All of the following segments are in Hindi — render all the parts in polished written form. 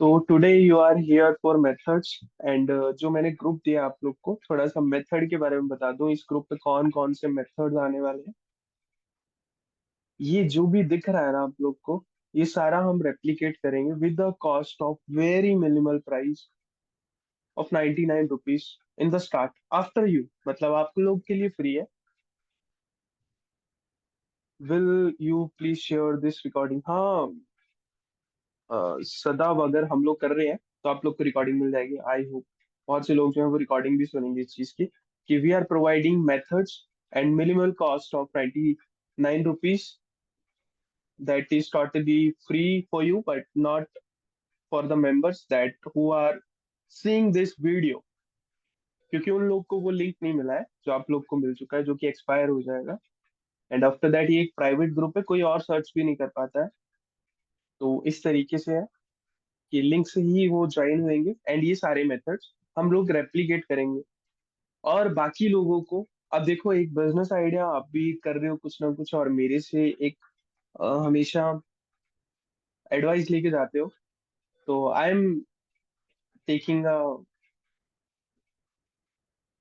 तो today you are here for methods and जो मैंने ग्रुप दिया आप लोग को थोड़ा सा मेथड के बारे में बता दूं। इस ग्रुप पे कौन कौन से मेथड्स आने वाले हैं। ये जो भी दिख रहा है ना आप लोग को, ये सारा हम रेप्लिकेट करेंगे with the cost of very minimal price of 99 rupees in the start after you, मतलब आप लोग के लिए फ्री है। Will you please share this recording? हाँ, सदा अगर हम लोग कर रहे हैं तो आप लोग को रिकॉर्डिंग मिल जाएगी, आई होप। बहुत से लोग जो है वो रिकॉर्डिंग भी सुनेंगे इस चीज की कि we are providing methods and minimal cost of 99 rupees that is totally free for you but not for the members that who are seeing this video, क्योंकि उन लोग को वो लिंक नहीं मिला है जो आप लोग को मिल चुका है, जो कि एक्सपायर हो जाएगा। एंड आफ्टर दैट ये एक प्राइवेट ग्रुप है, कोई और सर्च भी नहीं कर पाता है। तो इस तरीके से है कि लिंक से ही वो ज्वाइन होंगे एंड ये सारे मेथड्स हम लोग रेप्लिकेट करेंगे। और बाकी लोगों को, अब देखो, एक बिजनेस आइडिया आप भी कर रहे हो कुछ ना कुछ, और मेरे से एक हमेशा एडवाइस लेके जाते हो। तो I am taking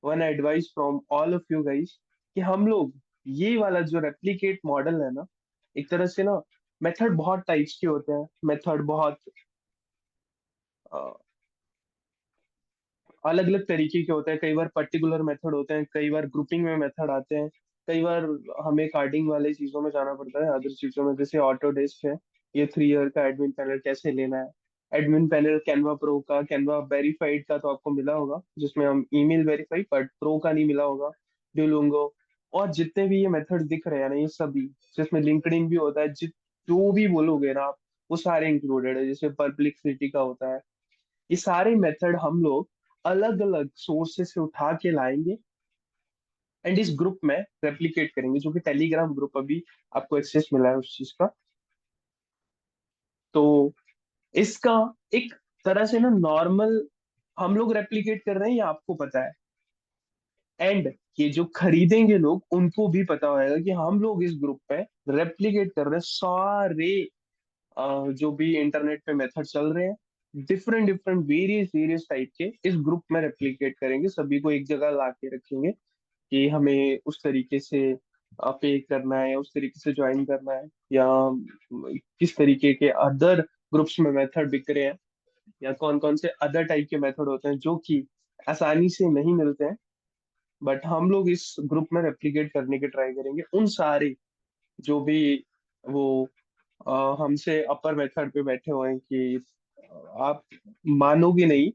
one advice from all of you guys कि हम लोग ये वाला जो रेप्लिकेट मॉडल है ना, एक तरह से ना, मेथड बहुत टाइप्स के होते हैं, मेथड बहुत अलग अलग तरीके के होते हैं। कई बार पर्टिकुलर मेथड होते हैं, कई बार ग्रुपिंग में मेथड आते हैं, कई बार हमें कार्डिंग वाले चीजों में जाना पड़ता है, अदर चीजों में जैसे ऑटो डेस्क है। ये 3 ईयर का एडमिन पैनल कैसे लेना है। एडमिन पैनल कैनवा प्रो का, कैनवा वेरीफाइड का तो आपको मिला होगा, जिसमें हम ईमेल वेरीफाई, बट प्रो का नहीं मिला होगा। ड्यूलिंगो और जितने भी ये मेथड दिख रहे हैं ना, ये सभी, जिसमें लिंक्डइन भी होता है, जो भी बोलोगे ना आप, वो सारे इंक्लूडेड है। जैसे परप्लेक्सिटी का होता है। ये सारे मेथड हम लोग अलग अलग सोर्सेस से उठा के लाएंगे एंड इस ग्रुप में रेप्लिकेट करेंगे, जो कि टेलीग्राम ग्रुप अभी आपको एक्सेस मिला है उस चीज का। तो इसका एक तरह से ना नॉर्मल हम लोग रेप्लिकेट कर रहे हैं, ये आपको पता है। एंड ये जो खरीदेंगे लोग, उनको भी पता होगा कि हम लोग इस ग्रुप पे रेप्लिकेट कर रहे हैं सारे जो भी इंटरनेट पे मेथड चल रहे हैं, different different various various type के इस ग्रुप में रेप्लिकेट करेंगे, सभी को एक जगह ला के रखेंगे कि हमें उस तरीके से पे करना है, या उस तरीके से ज्वाइन करना है, या किस तरीके के अदर ग्रुप्स में मेथड बिक रहे हैं, या कौन कौन से अदर टाइप के मेथड होते हैं जो कि आसानी से नहीं मिलते हैं, बट हम लोग इस ग्रुप में रेप्लिकेट करने के ट्राई करेंगे। उन सारे जो भी वो हमसे अपर मेथड पे बैठे हुए हैं कि आप मानोगे नहीं,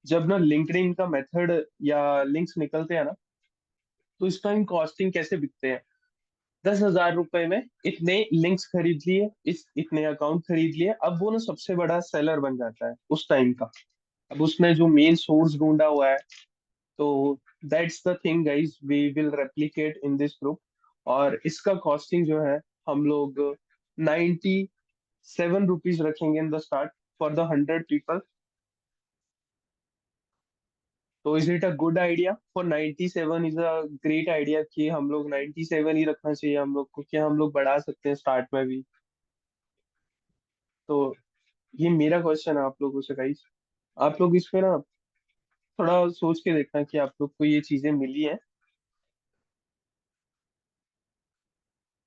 जब ना लिंक्डइन का मेथड या लिंक्स निकलते हैं ना, तो इस टाइम कॉस्टिंग कैसे बिकते हैं। 10,000 रुपए में इतने लिंक्स खरीद लिए, इस इतने अकाउंट खरीद लिए, अब वो ना सबसे बड़ा सेलर बन जाता है उस टाइम का। अब उसने जो मेन सोर्स ढूंढा हुआ है। तो that's the thing guys, we will replicate in this group. और इसका कॉस्टिंग जो है, हम लोग 97 रुपीज रखेंगे in the start for the 100 people. तो is it a good idea? For 97 is a great idea कि हम लोग 97 ही रखना चाहिए हम लोग को, कि हम लोग बढ़ा सकते हैं स्टार्ट में भी। तो ये मेरा क्वेश्चन है आप लोगों से गाइस। आप लोग इस पे ना थोड़ा सोच के देखना कि आप लोग को ये चीजें मिली हैं,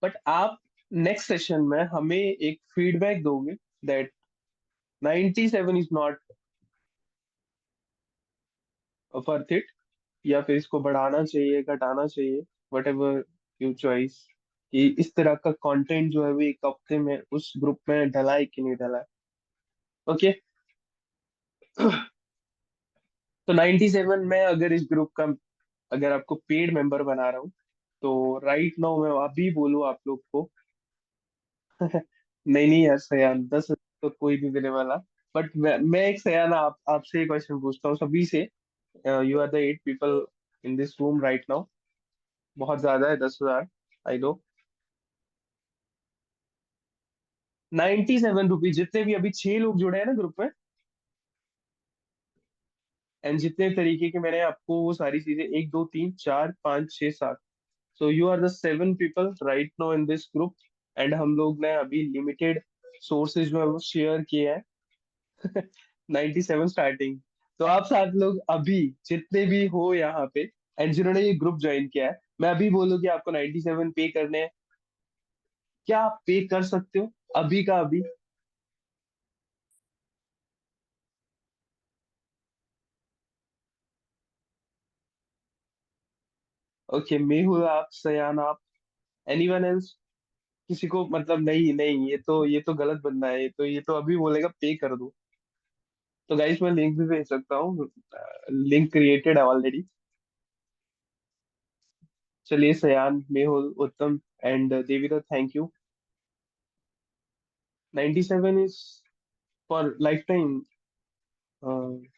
बट आप नेक्स्ट सेशन में हमें एक फीडबैक दोगे that 97 is not worth it, या फिर इसको बढ़ाना चाहिए, घटाना चाहिए, वट एवर यू चॉइस, कि इस तरह का कंटेंट जो है वो एक हफ्ते में उस ग्रुप में डला है कि नहीं डला है। ओके। तो 97 में अगर इस ग्रुप का, अगर आपको पेड मेंबर बना रहा हूँ, तो राइट नाउ मैं अभी बोलूँ आप लोग को, नहीं नहीं यार सयान, 10 तो कोई नहीं देने वाला। बट मैं एक सयान आपसे एक क्वेश्चन पूछता हूँ सभी से। You are the 8 people in this room right now. बहुत ज्यादा है 10,000, आई नो। 97 रुपीज, जितने भी अभी 6 लोग जुड़े हैं ना ग्रुप में, एंड जितने तरीके के मैंने आपको वो सारी चीजें, 1 2 3 4 5 6 7, so you are the 7 people right now in this group. And हम लोग ने अभी लिमिटेड सोर्सेज जो है वो शेयर किए हैं। 97 स्टार्टिंग। तो आप सात लोग अभी जितने भी हो यहाँ पे एंड जिन्होंने ये ग्रुप ज्वाइन किया है, मैं अभी बोलूँ कि आपको 97 पे करने हैं, क्या आप पे कर सकते हो अभी का अभी? ओके, मेहुल आप, सयान आप, एनीवन एल्स? किसी को मतलब नहीं नहीं, ये तो गलत बंदा है, ये तो अभी बोलेगा पे कर दो। तो गाइस मैं लिंक भी भेज सकता हूँ, लिंक क्रिएटेड है ऑलरेडी। चलिए सयान, मेहुल, उत्तम and Devika, thank you. 97 is for life time.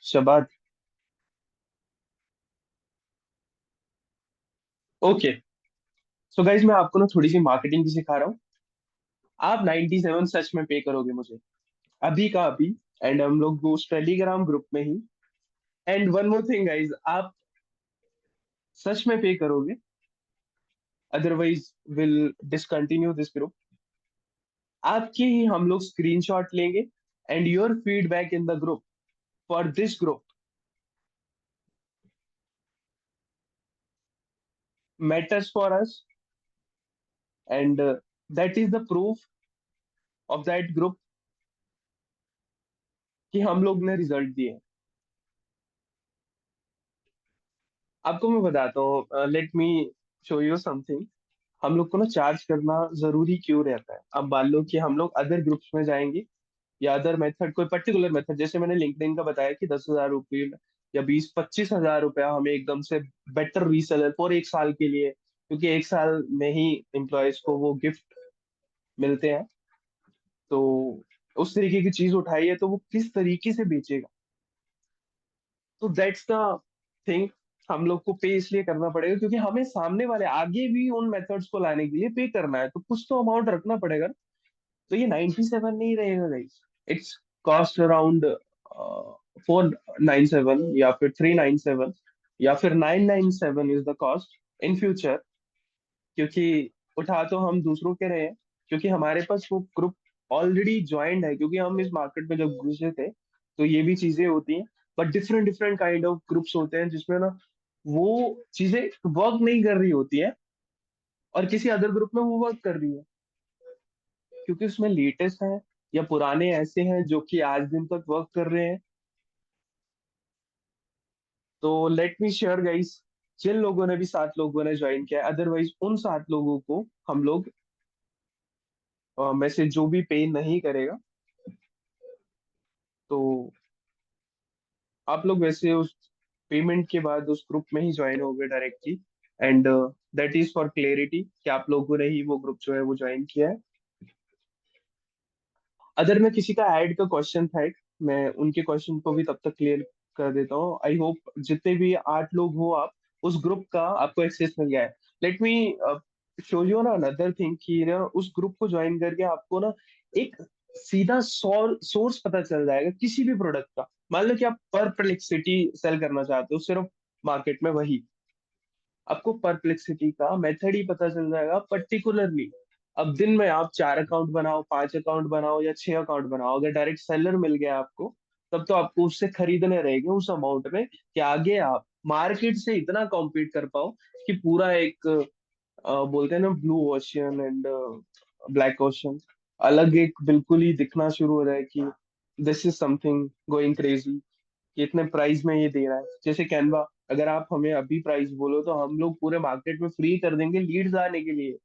Shabad. Okay, so guys मैं आपको ना थोड़ी सी मार्केटिंग भी सिखा रहा हूँ। आप 97 सच में पे करोगे मुझे अभी का अभी, एंड हम लोग उस टेलीग्राम ग्रुप में ही। And one more thing guys, आप सच में पे करोगे, otherwise will discontinue this group. आपके ही हम लोग स्क्रीनशॉट लेंगे and your feedback in the group for this group matters for us, and that is the proof of that group कि हम लोग ने रिजल्ट दिए। आपको मैं बताता हूँ, let me show you something. हम लोग को ना चार्ज करना जरूरी क्यों रहता है? अब मान लो कि हम लोग अदर ग्रुप्स में जाएंगे या अदर मेथड, कोई पर्टिकुलर मेथड, जैसे मैंने लिंक्डइन का बताया कि 10,000 रुपये या 20-25 हजार रुपया हमें एकदम से बेटर रीसेलर फॉर एक साल के लिए, क्योंकि एक साल में ही एम्प्लॉयज को वो गिफ्ट मिलते हैं। तो उस तरीके की चीज उठाई है, तो वो किस तरीके से बेचेगा? तो दैट्स द थिंग। हम लोग को पे इसलिए करना पड़ेगा क्योंकि हमें सामने वाले आगे भी उन मेथड्स को लाने के लिए पे करना है, तो कुछ तो अमाउंट रखना पड़ेगा। तो ये 97 नहीं रहेगा गाइस, इट्स कॉस्ट अराउंड 497 या फिर 397 या फिर 997 is the cost in future. क्योंकि उठा तो हम दूसरों के रहे हैं, क्योंकि हमारे पास वो ग्रुप ऑलरेडी ज्वाइंड है, क्योंकि हम इस मार्केट में जब घुसे थे तो ये भी चीजें होती हैं। But different different kind of groups होते हैं जिसमें ना वो चीजें वर्क नहीं कर रही होती है और किसी अदर ग्रुप में वो वर्क कर रही है, क्योंकि उसमें लेटेस्ट है या पुराने ऐसे हैं जो कि आज दिन तक वर्क कर रहे हैं। तो लेट मी शेयर गाइस, जिन लोगों ने भी 7 लोगों ने ज्वाइन किया, अदरवाइज उन 7 लोगों को हम लोग में से जो भी पे नहीं करेगा, तो आप लोग वैसे उस पेमेंट के बाद उस ग्रुप में ही ज्वाइन हो गए directly. And that is for clarity कि आप लोगों ने ही वो ग्रुप जो है वो ज्वाइन किया है। अगर मैं किसी का ऐड का क्वेश्चन था एक, मैं उनके क्वेश्चन को भी तब तक क्लियर कर देता हूँ। आई होप जितने भी 8 लोग हो आप, उस ग्रुप का आपको एक्सेस मिल गया है। लेट मी शो यू ना अनदर थिंग कि ना उस ग्रुप को ज्वाइन करके आपको ना एक सीधा सोर्स पता चल जाएगा किसी भी प्रोडक्ट का। मान लो कि आप परप्लेक्सिटी सेल करना चाहते हो सिर्फ मार्केट में, वही आपको परप्लेक्सिटी का मेथड ही पता चल जाएगा पर्टिकुलरली। अब दिन में आप 4 अकाउंट बनाओ, 5 अकाउंट बनाओ या 6 अकाउंट बनाओ, अगर डायरेक्ट सेलर मिल गया आपको, तब तो आपको उससे खरीदने रहेंगे उस अमाउंट में कि आगे आप मार्केट से इतना कॉम्पीट कर पाओ कि पूरा एक बोलते हैं ना blue ocean and black ocean, अलग एक बिल्कुल ही दिखना शुरू हो रहा है कि this is something going crazy, कि इतने प्राइस में ये दे रहा है। जैसे कैनवा, अगर आप हमें अभी प्राइस बोलो तो हम लोग पूरे मार्केट में फ्री कर देंगे लीड्स आने के लिए।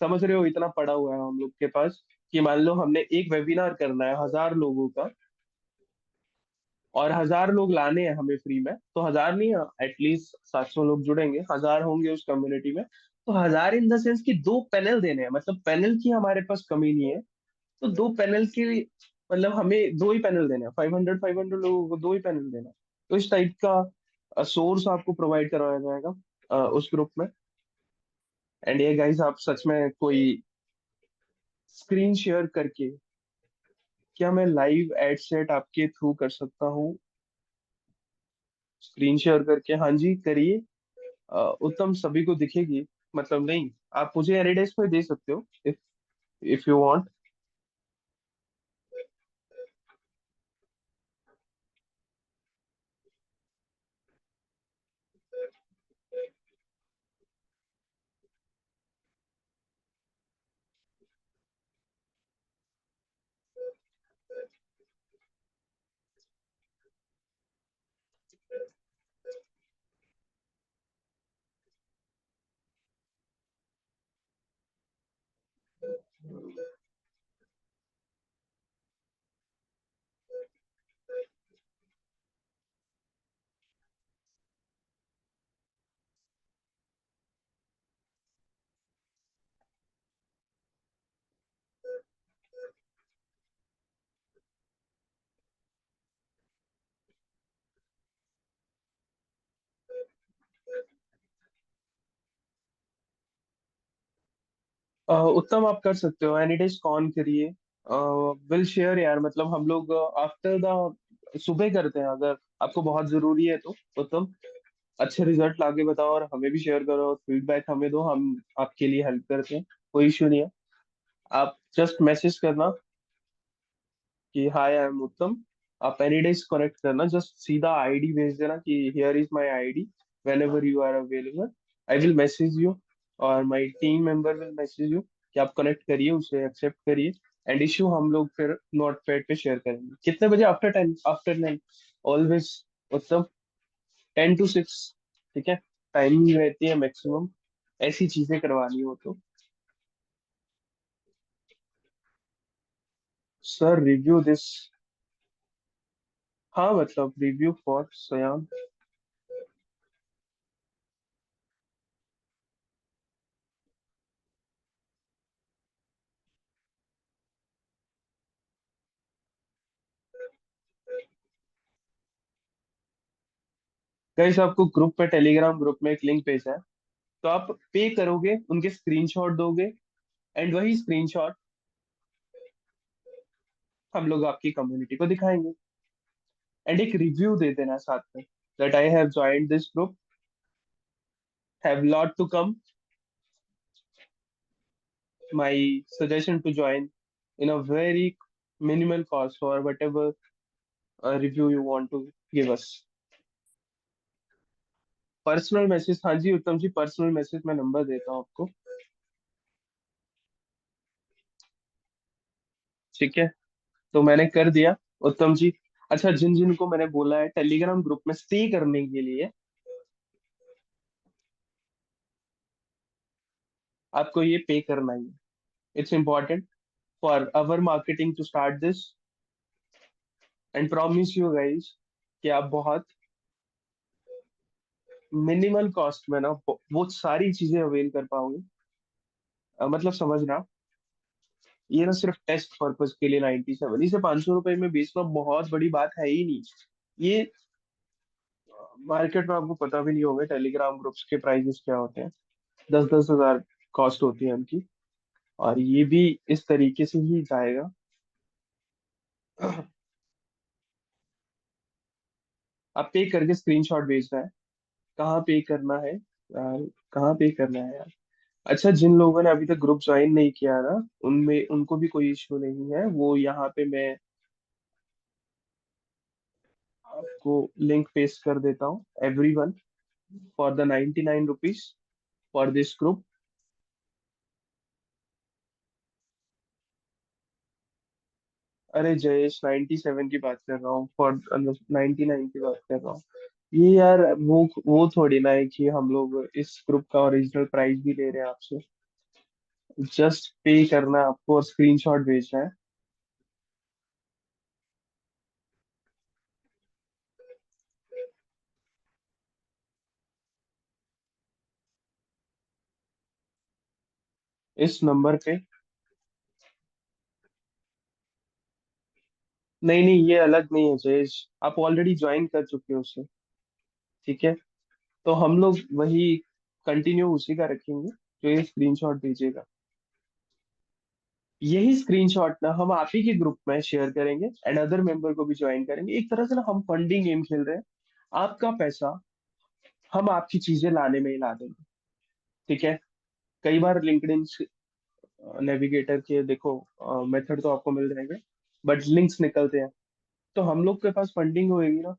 समझ रहे हो, इतना पड़ा हुआ है हम लोग के पास कि मान लो हमने एक वेबिनार करना है 1,000 लोगों का, और 1,000 लोग लाने हैं हमें फ्री में, तो 1,000 नहीं, एटलीस्ट 700 लोग जुड़ेंगे, 1,000 होंगे उस कम्युनिटी में। तो 1,000 इन द सेंस कि 2 पैनल देने हैं, मतलब पैनल की हमारे पास कमी नहीं है। तो 2 पैनल की, मतलब हमें 2 ही पैनल देने हैं, 500 लोगों को 2 ही पैनल देना है। तो इस टाइप का सोर्स आपको प्रोवाइड करवाया जाएगा उस ग्रुप में। एंड ये गाइस, आप सच में कोई स्क्रीन शेयर करके, क्या मैं लाइव एड सेट आपके थ्रू कर सकता हूँ? स्क्रीन शेयर करके, हाँ जी करिए। उत्तम, सभी को दिखेगी, मतलब नहीं, आप मुझे एनिडेस्क पे दे सकते हो इफ इफ यू वांट। उत्तम आप कर सकते हो, एनी डेज कॉन करिए। विल शेयर यार, मतलब हम लोग आफ्टर द सुबह करते हैं, अगर आपको बहुत जरूरी है तो। उत्तम, अच्छे रिजल्ट लाके बताओ और हमें भी शेयर करो, फीडबैक हमें दो, हम आपके लिए हेल्प करते हैं। कोई इशू नहीं है। आप जस्ट मैसेज करना कि हाय आई एम उत्तम। आप एनी डेज कनेक्ट करना, जस्ट सीधा आईडी भेज देना कि here is my ID, whenever you are available I will message you, और my team member will message you कि आप कनेक्ट करिए, उसे एक्सेप्ट करिए। एंड इशू हम लोग फिर नोट पैड पे शेयर करेंगे। कितने बजे? After 10, after 9 always. उत्तम, 10 to 6, ठीक है, टाइमिंग रहती है मैक्सिमम, ऐसी चीजें करवानी हो तो। सर रिव्यू दिस, हाँ मतलब रिव्यू फॉर सयाम। गाइस आपको ग्रुप पे, टेलीग्राम ग्रुप में एक लिंक भेजा है, तो आप पे करोगे, उनके स्क्रीनशॉट दोगे, एंड वही स्क्रीनशॉट हम लोग आपकी कम्युनिटी को दिखाएंगे। एंड एक रिव्यू दे देना साथ में, that I have joined this group, have lot to come, my suggestion to join in a very minimal cost or whatever review you want to give us। Personal message, हाँ जी उत्तम जी, पर्सनल मैसेज मैं नंबर देता हूँ आपको। ठीक है, तो मैंने कर दिया उत्तम जी। अच्छा, जिन जिन को मैंने बोला है टेलीग्राम ग्रुप में स्टे करने के लिए, आपको ये पे करना ही है। It's important for our marketing to start this, and promise you guys कि आप बहुत मिनिमल कॉस्ट में ना वो सारी चीजें अवेल कर पाओगे। मतलब समझना, ये ना सिर्फ टेस्ट पर्पज के लिए 97, इसे 500 रुपए में बेचना बहुत बड़ी बात है ही नहीं। ये मार्केट में आपको पता भी नहीं होगा टेलीग्राम ग्रुप्स के प्राइसेस क्या होते हैं। 10-10 हजार कॉस्ट होती है उनकी, और ये भी इस तरीके से ही जाएगा। आप पे करके स्क्रीनशॉट भेजना है। कहाँ पे करना है यार, कहाँ पे करना है यार? अच्छा, जिन लोगों ने अभी तक ग्रुप ज्वाइन नहीं किया ना, उनमें उनको भी कोई इश्यू नहीं है, वो यहाँ पे मैं आपको लिंक पेस्ट कर देता हूँ। Everyone, for the 99 rupees for this group. अरे जयेश, 97 की बात कर रहा हूँ, फॉर 99 की बात कर रहा हूँ। ये यार वो थोड़ी ना है कि हम लोग इस ग्रुप का ओरिजिनल प्राइस भी ले रहे हैं आपसे। जस्ट पे करना है आपको और स्क्रीनशॉट भेजना है। इस नंबर पे। नहीं नहीं, ये अलग नहीं है जयेश, आप ऑलरेडी ज्वाइन कर चुके हो उसे। ठीक है, तो हम लोग वही कंटिन्यू उसी का रखेंगे, जो ये स्क्रीनशॉट दीजिएगा। यही स्क्रीनशॉट ना हम आप ही के ग्रुप में शेयर करेंगे, एंड अदर मेंबर को भी ज्वाइन करेंगे। एक तरह से ना हम फंडिंग गेम खेल रहे हैं। आपका पैसा हम आपकी चीजें लाने में ही ला देंगे। ठीक है, कई बार लिंक्डइन नेविगेटर के देखो मेथड तो आपको मिल जाएंगे, बट लिंक्स निकलते हैं। तो हम लोग के पास फंडिंग होएगी ना,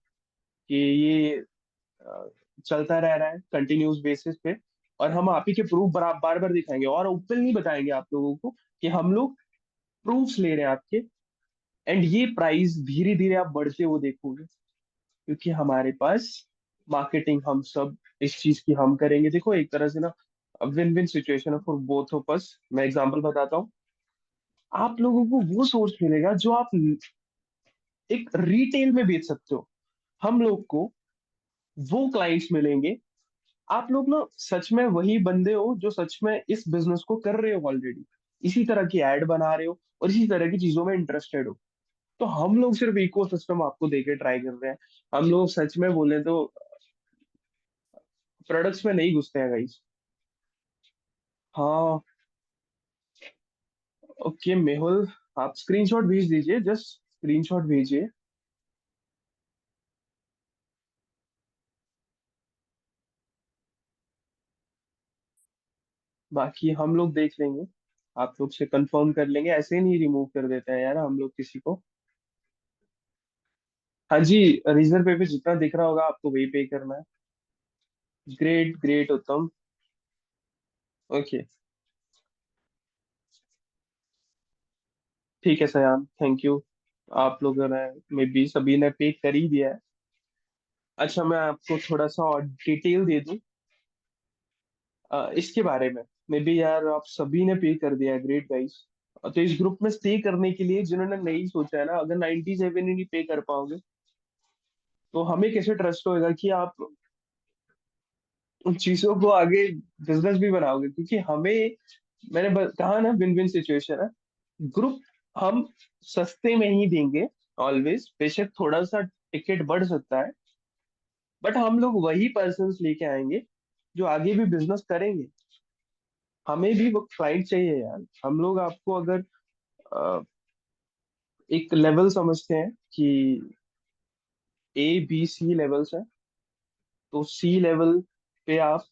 कि ये अ, चलता रह रहा है कंटिन्यूस बेसिस पे, और हम आप ही के प्रूफ बार बार दिखाएंगे, और ओपनली बताएंगे आप लोगों को कि हम लोग प्रूफ्स ले रहे हैं आपके। एंड ये प्राइस धीरे धीरे आप बढ़ते हुए देखोगे, क्योंकि हमारे पास मार्केटिंग हम सब इस चीज की हम करेंगे। देखो एक तरह से ना विन विन सिचुएशन है फॉर बोथ ऑफ अस। मैं एग्जांपल बताता हूँ, आप लोगों को वो सोर्स मिलेगा जो आप एक रिटेल में बेच सकते हो। हम लोग को वो क्लाइंट्स मिलेंगे। आप लोग ना सच में वही बंदे हो जो सच में इस बिजनेस को कर रहे हो ऑलरेडी, इसी तरह की एड बना रहे हो और इसी तरह की चीजों में इंटरेस्टेड हो। तो हम लोग सिर्फ इको सिस्टम आपको देके ट्राई कर रहे हैं। हम लोग सच में बोले तो प्रोडक्ट्स में नहीं घुसते हैं गाइस। हाँ, ओके मेहुल, आप स्क्रीनशॉट भेज दीजिए, जस्ट स्क्रीनशॉट भेजिए। बाकी हम लोग देख लेंगे, आप लोग से कंफर्म कर लेंगे, ऐसे नहीं रिमूव कर देते हैं यार हम लोग किसी को। हाँ जी, रीजनल पे जितना दिख रहा होगा आपको वही पे करना है। ग्रेट ग्रेट उत्तम। ओके, ठीक है सयान, थैंक यू। आप लोगों ने, मे बी सभी ने पे कर ही दिया है। अच्छा, मैं आपको थोड़ा सा और डिटेल दे दूं इसके बारे में। मे बी यार आप सभी ने पे कर दिया है, ग्रेट गाइस। तो इस ग्रुप में स्टे करने के लिए जिन्होंने नहीं सोचा है ना, अगर 97 ही नहीं पे कर पाओगे तो हमें कैसे ट्रस्ट होएगा कि आप उन चीजों को आगे बिजनेस भी बनाओगे, क्योंकि हमें, मैंने कहा ना, विन विन सिचुएशन है। ग्रुप हम सस्ते में ही देंगे ऑलवेज, बेशक थोड़ा सा टिकट बढ़ सकता है, बट हम लोग वही पर्सन्स लेके आएंगे जो आगे भी बिजनेस करेंगे। हमें भी वो क्लाइंट चाहिए यार। हम लोग आपको अगर अ, एक लेवल समझते हैं कि A B C लेवल्स है, तो C लेवल पे आप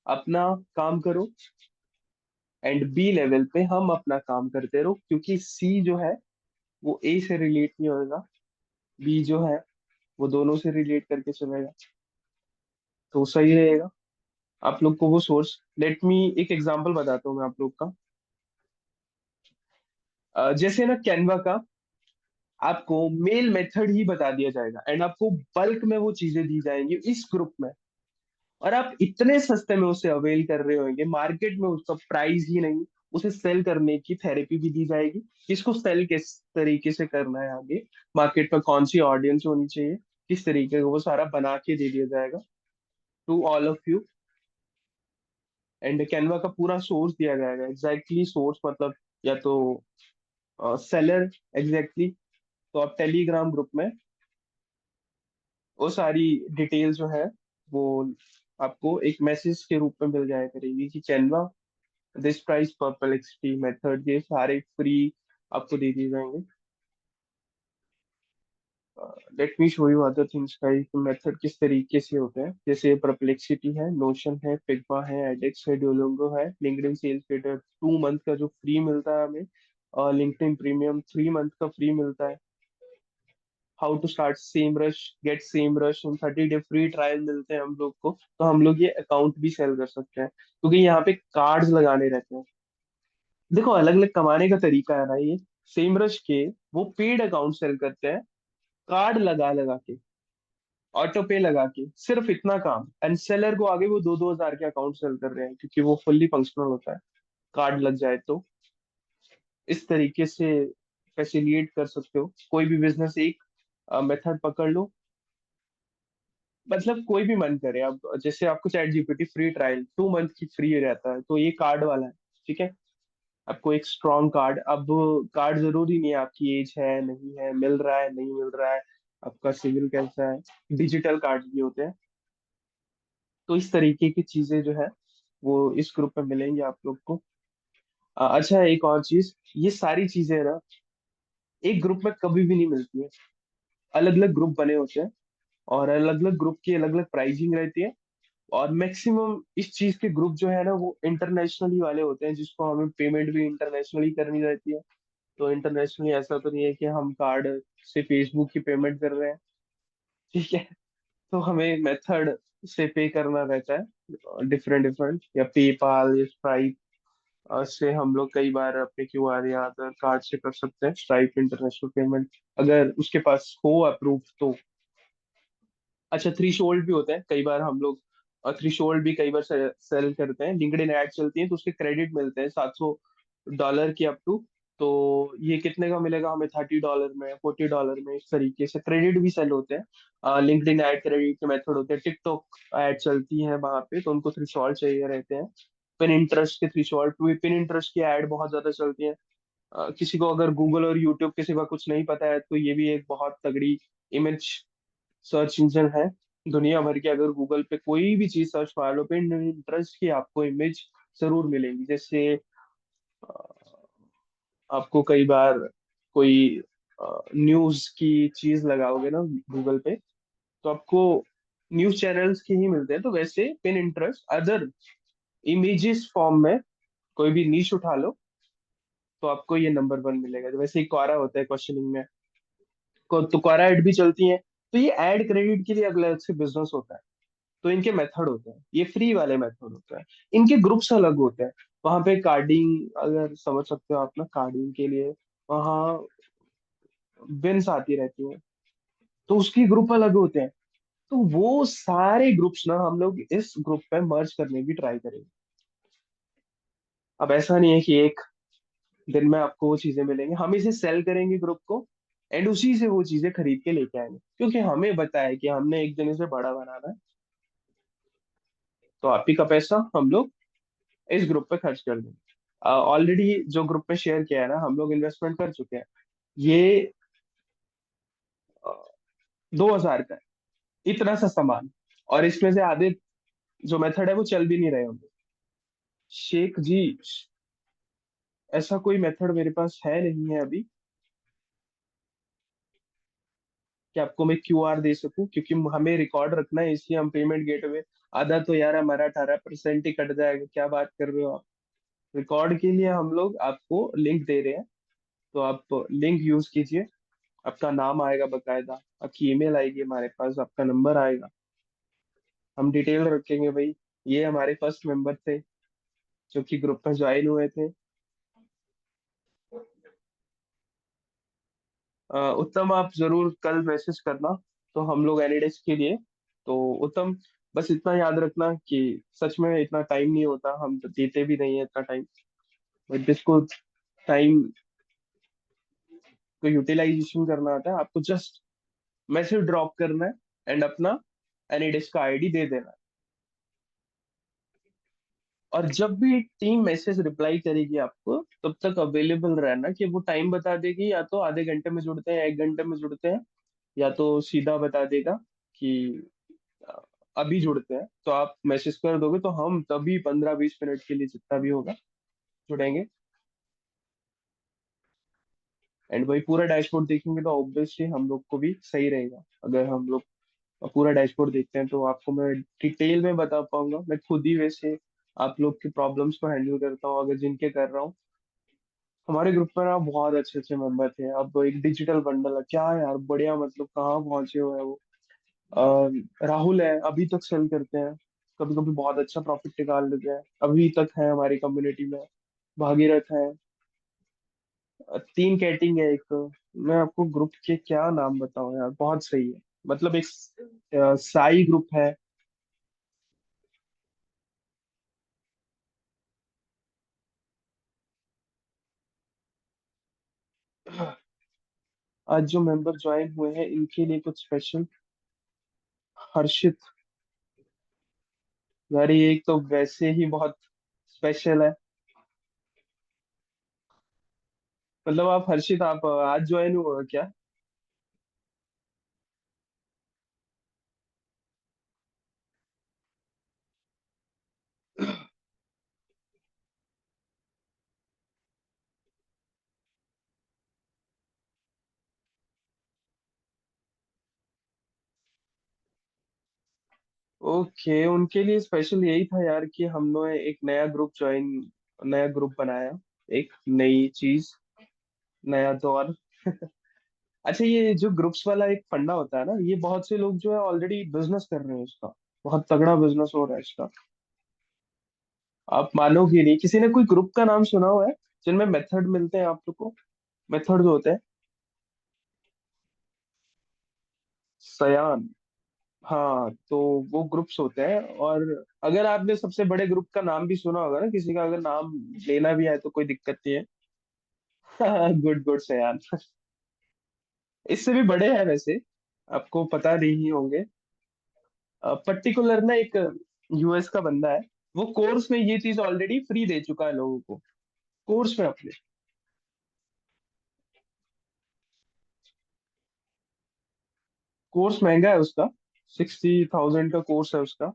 अपना काम करो, एंड B लेवल पे हम अपना काम करते रहो, क्योंकि C जो है वो A से रिलेट नहीं होगा, B जो है वो दोनों से रिलेट करके चलेगा, तो सही रहेगा। आप लोग को वो सोर्स, लेट मी एक एग्जांपल बताता हूँ मैं आप लोग का। जैसे ना कैनवा का आपको मेल मेथड ही बता दिया जाएगा, एंड आपको बल्क में वो चीजें दी जाएंगी इस ग्रुप में, और आप इतने सस्ते में उसे अवेल कर रहे होंगे, मार्केट में उसका प्राइस ही नहीं। उसे सेल करने की थेरेपी भी दी जाएगी, किसको सेल किस तरीके से करना है आगे, मार्केट में कौन सी ऑडियंस होनी चाहिए, किस तरीके का, वो सारा बना के दे दिया जाएगा to all of you. And Canva का पूरा सोर्स दिया जाएगा, एग्जैक्टली सोर्स मतलब, या तो सेलर, एग्जैक्टली। तो आप टेलीग्राम ग्रुप में वो सारी डिटेल जो है वो आपको एक मैसेज के रूप में मिल जाया करेगी कि Canva this price perplexity method, ये सारे फ्री आपको दे दिए जाएंगे। Let me show you other things का मेथड किस तरीके से होते हैं। जैसे परप्लेक्सिटी है, नोशन है, फिग्मा है, एडेक्स है, डुओलिंगो है, लिंक्डइन सेल्स क्रिएटर 2 मंथ का जो फ्री मिलता है हमें, और लिंक्डइन प्रीमियम 3 मंथ का फ्री मिलता है। How to start Semrush, get Semrush, 30 day free trial मिलते हैं हम लोग को, तो हम लोग ये अकाउंट भी सेल कर सकते हैं, क्योंकि यहाँ पे कार्ड्स लगाने रहते हैं। देखो अलग अलग कमाने का तरीका है ना ये। सेम रश के वो पेड अकाउंट सेल करते हैं, कार्ड लगा लगा के, ऑटो पे लगा के, सिर्फ इतना काम। एंड सेलर को आगे वो 2-2 हजार के अकाउंट सेल कर रहे हैं, क्योंकि वो फुल्ली फंक्शनल होता है, कार्ड लग जाए तो। इस तरीके से फैसिलिटेट कर सकते हो कोई भी बिजनेस। एक मेथड पकड़ लो, मतलब कोई भी मन करे। अब जैसे आपको ChatGPT फ्री ट्रायल 2 मंथ की फ्री रहता है, तो ये कार्ड वाला है, ठीक है। आपको एक स्ट्रॉन्ग कार्ड, अब कार्ड जरूरी नहीं है आपकी एज है नहीं है, मिल रहा है नहीं मिल रहा है, आपका सिविल कैसा है, डिजिटल कार्ड भी होते हैं। तो इस तरीके की चीजें जो है वो इस ग्रुप में मिलेंगी आप लोग को। अच्छा, एक और चीज, ये सारी चीजें ना एक ग्रुप में कभी भी नहीं मिलती है, अलग अलग ग्रुप बने होते हैं, और अलग अलग ग्रुप की अलग अलग प्राइसिंग रहती है। और मैक्सिमम इस चीज के ग्रुप जो है ना वो इंटरनेशनली वाले होते हैं, जिसको हमें पेमेंट भी इंटरनेशनली करनी रहती है। तो इंटरनेशनली ऐसा तो नहीं है कि हम कार्ड से फेसबुक की पेमेंट कर रहे हैं, ठीक है। तो हमें मेथड से पे करना रहता है, डिफरेंट डिफरेंट, या पेपाल या स्ट्राइप से हम लोग कई बार अपने QR या आधार कार्ड से कर सकते हैं स्ट्राइप इंटरनेशनल पेमेंट, अगर उसके पास हो अप्रूव तो। अच्छा, थ्री शोल्ड भी होता है कई बार हम लोग, और थ्री शोल्ड भी कई बार सेल करते हैं, लिंक्डइन एड चलती है तो उसके क्रेडिट मिलते हैं $700 की अप टू। तो ये कितने का मिलेगा हमें, $30 में, $40 में, इस तरीके से क्रेडिट भी सेल होते हैं। लिंक्डइन एड क्रेडिट के मेथड होते हैं, टिकटॉक एड चलती है वहां पे, तो उनको थ्री शॉल्ड चाहिए रहते हैं। पिन इंटरेस्ट के थ्री शॉल्ड, पिन इंटरेस्ट की एड बहुत ज्यादा चलती है। किसी को अगर गूगल और यूट्यूब के सिवा कुछ नहीं पता है, तो ये भी एक बहुत तगड़ी इमेज सर्च इंजन है दुनिया भर के। अगर गूगल पे कोई भी चीज सर्च मार लो, पिन इंटरेस्ट की आपको इमेज जरूर मिलेगी। जैसे आपको कई बार कोई न्यूज की चीज लगाओगे ना गूगल पे, तो आपको न्यूज चैनल्स के ही मिलते हैं। तो वैसे pin interest other images form में कोई भी नीश उठा लो, तो आपको ये नंबर वन मिलेगा। तो वैसे ही क्वारा होता है क्वेश्चनिंग में, तो क्वारा एड भी चलती है। तो ये एड क्रेडिट के लिए अलग से बिजनेस होता है। तो इनके मेथड होते हैं, ये फ्री वाले मेथड होते हैं। इनके ग्रुप्स अलग होते हैं। वहां पे कार्डिंग, अगर समझ सकते हो आप ना, कार्डिंग के लिए वहाँ बिन्स आती रहती हैं, तो उसकी ग्रुप अलग होते हैं। तो वो सारे ग्रुप्स ना हम लोग इस ग्रुप पे मर्ज करने की ट्राई करेंगे। अब ऐसा नहीं है कि एक दिन में आपको वो चीजें मिलेंगी, हम इसे सेल करेंगे ग्रुप को, एंड उसी से वो चीजें खरीद के लेके आएंगे, क्योंकि हमें पता है कि हमने एक दिन इसे बड़ा बनाना है। तो आप ही का पैसा हम लोग इस ग्रुप पे खर्च कर देंगे। ऑलरेडी जो ग्रुप पे शेयर किया है ना, हम लोग इन्वेस्टमेंट कर चुके हैं। ये 2,000 का है, इतना सा सामान। और इसमें से आधे जो मेथड है वो चल भी नहीं रहे होंगे। शेख जी, ऐसा कोई मेथड मेरे पास है नहीं है अभी कि आपको मैं क्यूआर दे सकूं, क्योंकि हमें रिकॉर्ड रखना है, इसलिए हम पेमेंट गेटवे। आधा तो यार हमारा 18% ही कट जाएगा, क्या बात कर रहे हो आप। रिकॉर्ड के लिए हम लोग आपको लिंक दे रहे हैं, तो आप लिंक यूज कीजिए। आपका नाम आएगा बकायदा, आपकी ईमेल आएगी हमारे पास, आपका नंबर आएगा। हम डिटेल रखेंगे भाई, ये हमारे फर्स्ट मेंबर थे जो कि ग्रुप में ज्वाइन हुए थे। उत्तम, आप जरूर कल मैसेज करना, तो हम लोग एनिडेक्स के लिए। तो उत्तम, बस इतना याद रखना कि सच में इतना टाइम नहीं होता, हम तो देते भी नहीं है इतना टाइम। बट जिसको टाइम को यूटिलाइजेशन करना आता है, आपको जस्ट मैसेज ड्रॉप करना है एंड अपना एनिडेक्स का आईडी दे देना है। और जब भी टीम मैसेज रिप्लाई करेगी आपको, तब तक अवेलेबल रहना, कि वो टाइम बता देगी, या तो आधे घंटे में जुड़ते हैं, 1 घंटे में जुड़ते हैं, या तो सीधा बता देगा कि अ, अभी जुड़ते हैं। तो आप मैसेज कर दोगे तो हम तभी 15-20 मिनट के लिए, जितना भी होगा, जुड़ेंगे। एंड वही पूरा डैशबोर्ड देखेंगे तो ऑब्वियसली हम लोग को भी सही रहेगा। अगर हम लोग पूरा डैशबोर्ड देखते हैं तो आपको मैं डिटेल में बता पाऊंगा। मैं खुद ही वैसे आप लोग की प्रॉब्लम्स को हैंडल करता हूँ, अगर जिनके कर रहा हूँ। हमारे ग्रुप पर आप बहुत अच्छे अच्छे मेंबर थे। अब एक डिजिटल बंडल है क्या यार, बढ़िया, मतलब कहाँ पहुंचे हुए हैं वो। राहुल है, अभी तक सेल करते हैं, कभी कभी बहुत अच्छा प्रॉफिट निकाल लेते हैं, अभी तक है हमारी कम्युनिटी में। भागीरथ है। 3 कैटिंग है एक। मैं आपको ग्रुप के क्या नाम बताऊं यार, बहुत सही है। मतलब एक साई ग्रुप है। आज जो मेंबर ज्वाइन हुए हैं इनके लिए कुछ स्पेशल। हर्षित, यार ये एक तो वैसे ही बहुत स्पेशल है। मतलब आप हर्षित, आप आज ज्वाइन हुए हो क्या? ओके, उनके लिए स्पेशल यही था यार कि हमने एक नया ग्रुप बनाया, एक नई चीज, नया दौर। अच्छा, ये जो ग्रुप्स वाला एक फंडा होता है ना, ये बहुत से लोग जो है ऑलरेडी बिजनेस कर रहे हैं इसका। बहुत तगड़ा बिजनेस हो रहा है इसका। आप मानोगे नहीं, किसी ने कोई ग्रुप का नाम सुना हुआ है जिनमें मेथड मिलते हैं आप लोग को? मेथड जो होते हैं, सयान। हाँ, तो वो ग्रुप्स होते हैं। और अगर आपने सबसे बड़े ग्रुप का नाम भी सुना होगा ना, किसी का अगर नाम लेना भी है तो कोई दिक्कत नहीं है। गुड गुड सयान। इससे भी बड़े हैं वैसे, आपको पता नहीं होंगे। पर्टिकुलर ना एक यूएस का बंदा है, वो कोर्स में ये चीज ऑलरेडी फ्री दे चुका है लोगों को, कोर्स में अपने। कोर्स महंगा है उसका, 60,000 का कोर्स है उसका।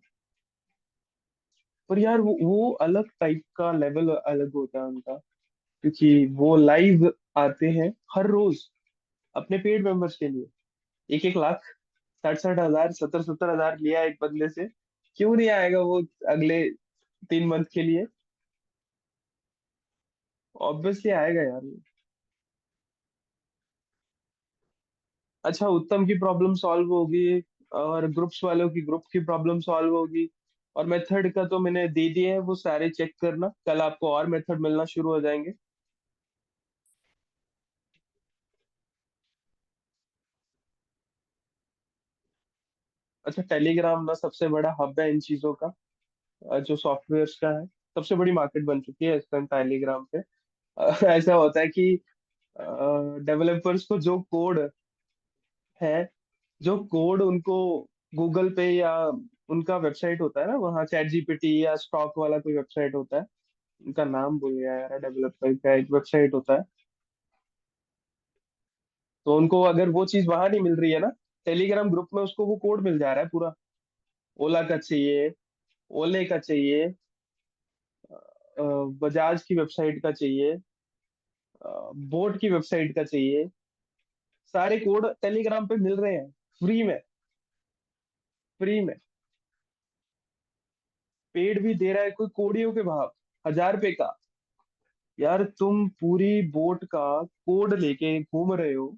पर यार वो अलग टाइप का लेवल अलग होता है उनका। क्योंकि वो लाइव आते हैं हर रोज अपने पेड मेंबर्स के लिए। 1-1 लाख, 60-60 हजार, 70-70 हजार लिया एक बंदे से। क्यों नहीं आएगा वो अगले 3 मंथ के लिए? ऑब्वियसली आएगा यार। अच्छा, उत्तम की प्रॉब्लम सॉल्व होगी, और ग्रुप्स वालों की ग्रुप की प्रॉब्लम सॉल्व होगी। और मेथड का तो मैंने दे दिए है, वो सारे चेक करना, कल आपको और मेथड मिलना शुरू हो जाएंगे। अच्छा, टेलीग्राम ना सबसे बड़ा हब है इन चीजों का, जो सॉफ्टवेयर का है। सबसे बड़ी मार्केट बन चुकी है इस टाइम टेलीग्राम पे। ऐसा होता है कि डेवलपर्स को जो कोड है, जो कोड उनको गूगल पे या उनका वेबसाइट होता है ना, वहाँ चैट जीपीटी या स्टॉक वाला कोई वेबसाइट होता है, उनका नाम भूल गया यार, डेवलपर का एक वेबसाइट होता है। तो उनको अगर वो चीज वहां नहीं मिल रही है ना, टेलीग्राम ग्रुप में उसको वो कोड मिल जा रहा है पूरा। ओला का चाहिए, ओले का चाहिए, बजाज की वेबसाइट का चाहिए, बोट की वेबसाइट का चाहिए, सारे कोड टेलीग्राम पे मिल रहे हैं, फ्री में। फ्री में। पेड भी दे रहा है कोई कोड़ियों के भाव, 1000 रुपए का। यार तुम पूरी बोट का कोड लेके घूम रहे हो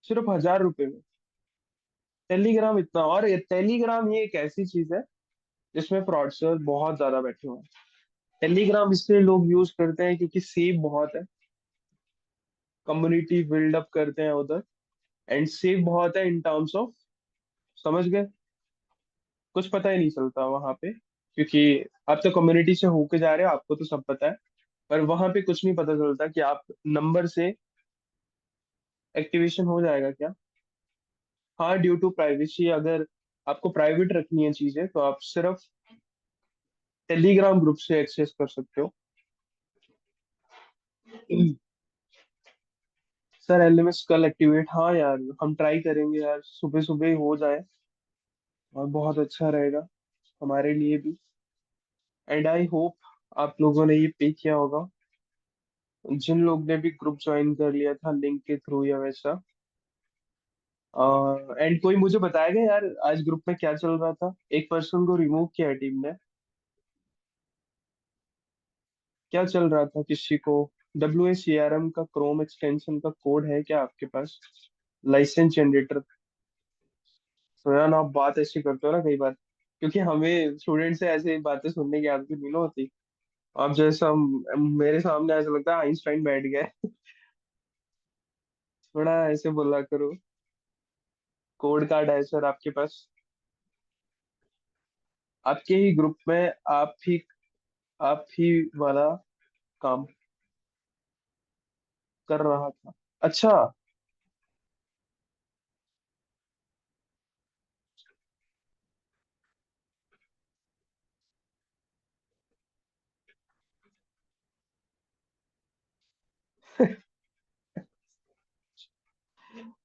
सिर्फ 1000 रुपए में। टेलीग्राम इतना, और ये टेलीग्राम ये एक ऐसी चीज है जिसमें फ्रॉडस्टर बहुत ज्यादा बैठे हुए हैं। टेलीग्राम इसलिए लोग यूज करते हैं क्योंकि सेफ बहुत है, कम्युनिटी बिल्डअप करते हैं उधर, एंड सेफ बहुत है इन टर्म्स ऑफ, समझ गए, कुछ पता ही नहीं चलता वहां पे, क्योंकि आप तो कम्युनिटी से होके जा रहे हो, आपको तो सब पता है। पर वहां पे कुछ नहीं पता चलता कि आप नंबर से एक्टिवेशन हो जाएगा क्या। हाँ, ड्यू टू प्राइवेसी, अगर आपको प्राइवेट रखनी है चीजें तो आप सिर्फ टेलीग्राम ग्रुप से एक्सेस कर सकते हो। सर एलएमएस कल एक्टिवेट, हाँ यार हम ट्राई करेंगे यार, सुबह सुबह ही हो जाए और बहुत अच्छा रहेगा हमारे लिए भी। एंड आई होप आप लोगों ने ये पे किया होगा, जिन लोग ने भी ग्रुप ज्वाइन कर लिया था लिंक के थ्रू या वैसा। एंड कोई मुझे बताएगा यार आज ग्रुप में क्या चल रहा था? एक पर्सन को रिमूव किया है टीम ने। क्या चल रहा था किसी को? WACRM का क्रोम एक्सटेंशन का कोड है क्या आपके पास? Licence generator. तो यार आप बात ऐसी करते हो ना कई बार, क्योंकि हमें स्टूडेंट से ऐसे बातें सुनने की आदत नहीं ना होती। आप जैसा मेरे सामने ऐसा लगता है आइंस्टाइन बैठ गया है। थोड़ा ऐसे बोला करो। कोड कार्ड है सर आपके पास? आपके ही ग्रुप में आप ही वाला काम कर रहा था? अच्छा।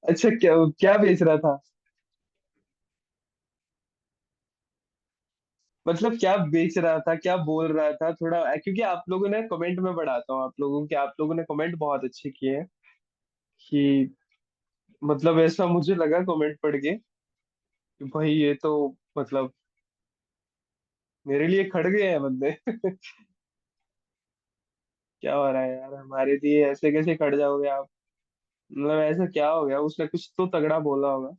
अच्छा, क्या क्या बेच रहा था? मतलब क्या बेच रहा था, क्या बोल रहा था थोड़ा, क्योंकि आप लोगों ने कमेंट में बढ़ाता हूँ आप लोगों ने कमेंट बहुत अच्छे किए हैं कि, मतलब ऐसा मुझे लगा कमेंट पढ़ के कि भाई ये तो, मतलब मेरे लिए खड़ गए हैं बंदे। क्या हो रहा है यार हमारे लिए, ऐसे कैसे खड़ जाओगे आप? मतलब ऐसा क्या हो गया, उसने कुछ तो तगड़ा बोला होगा।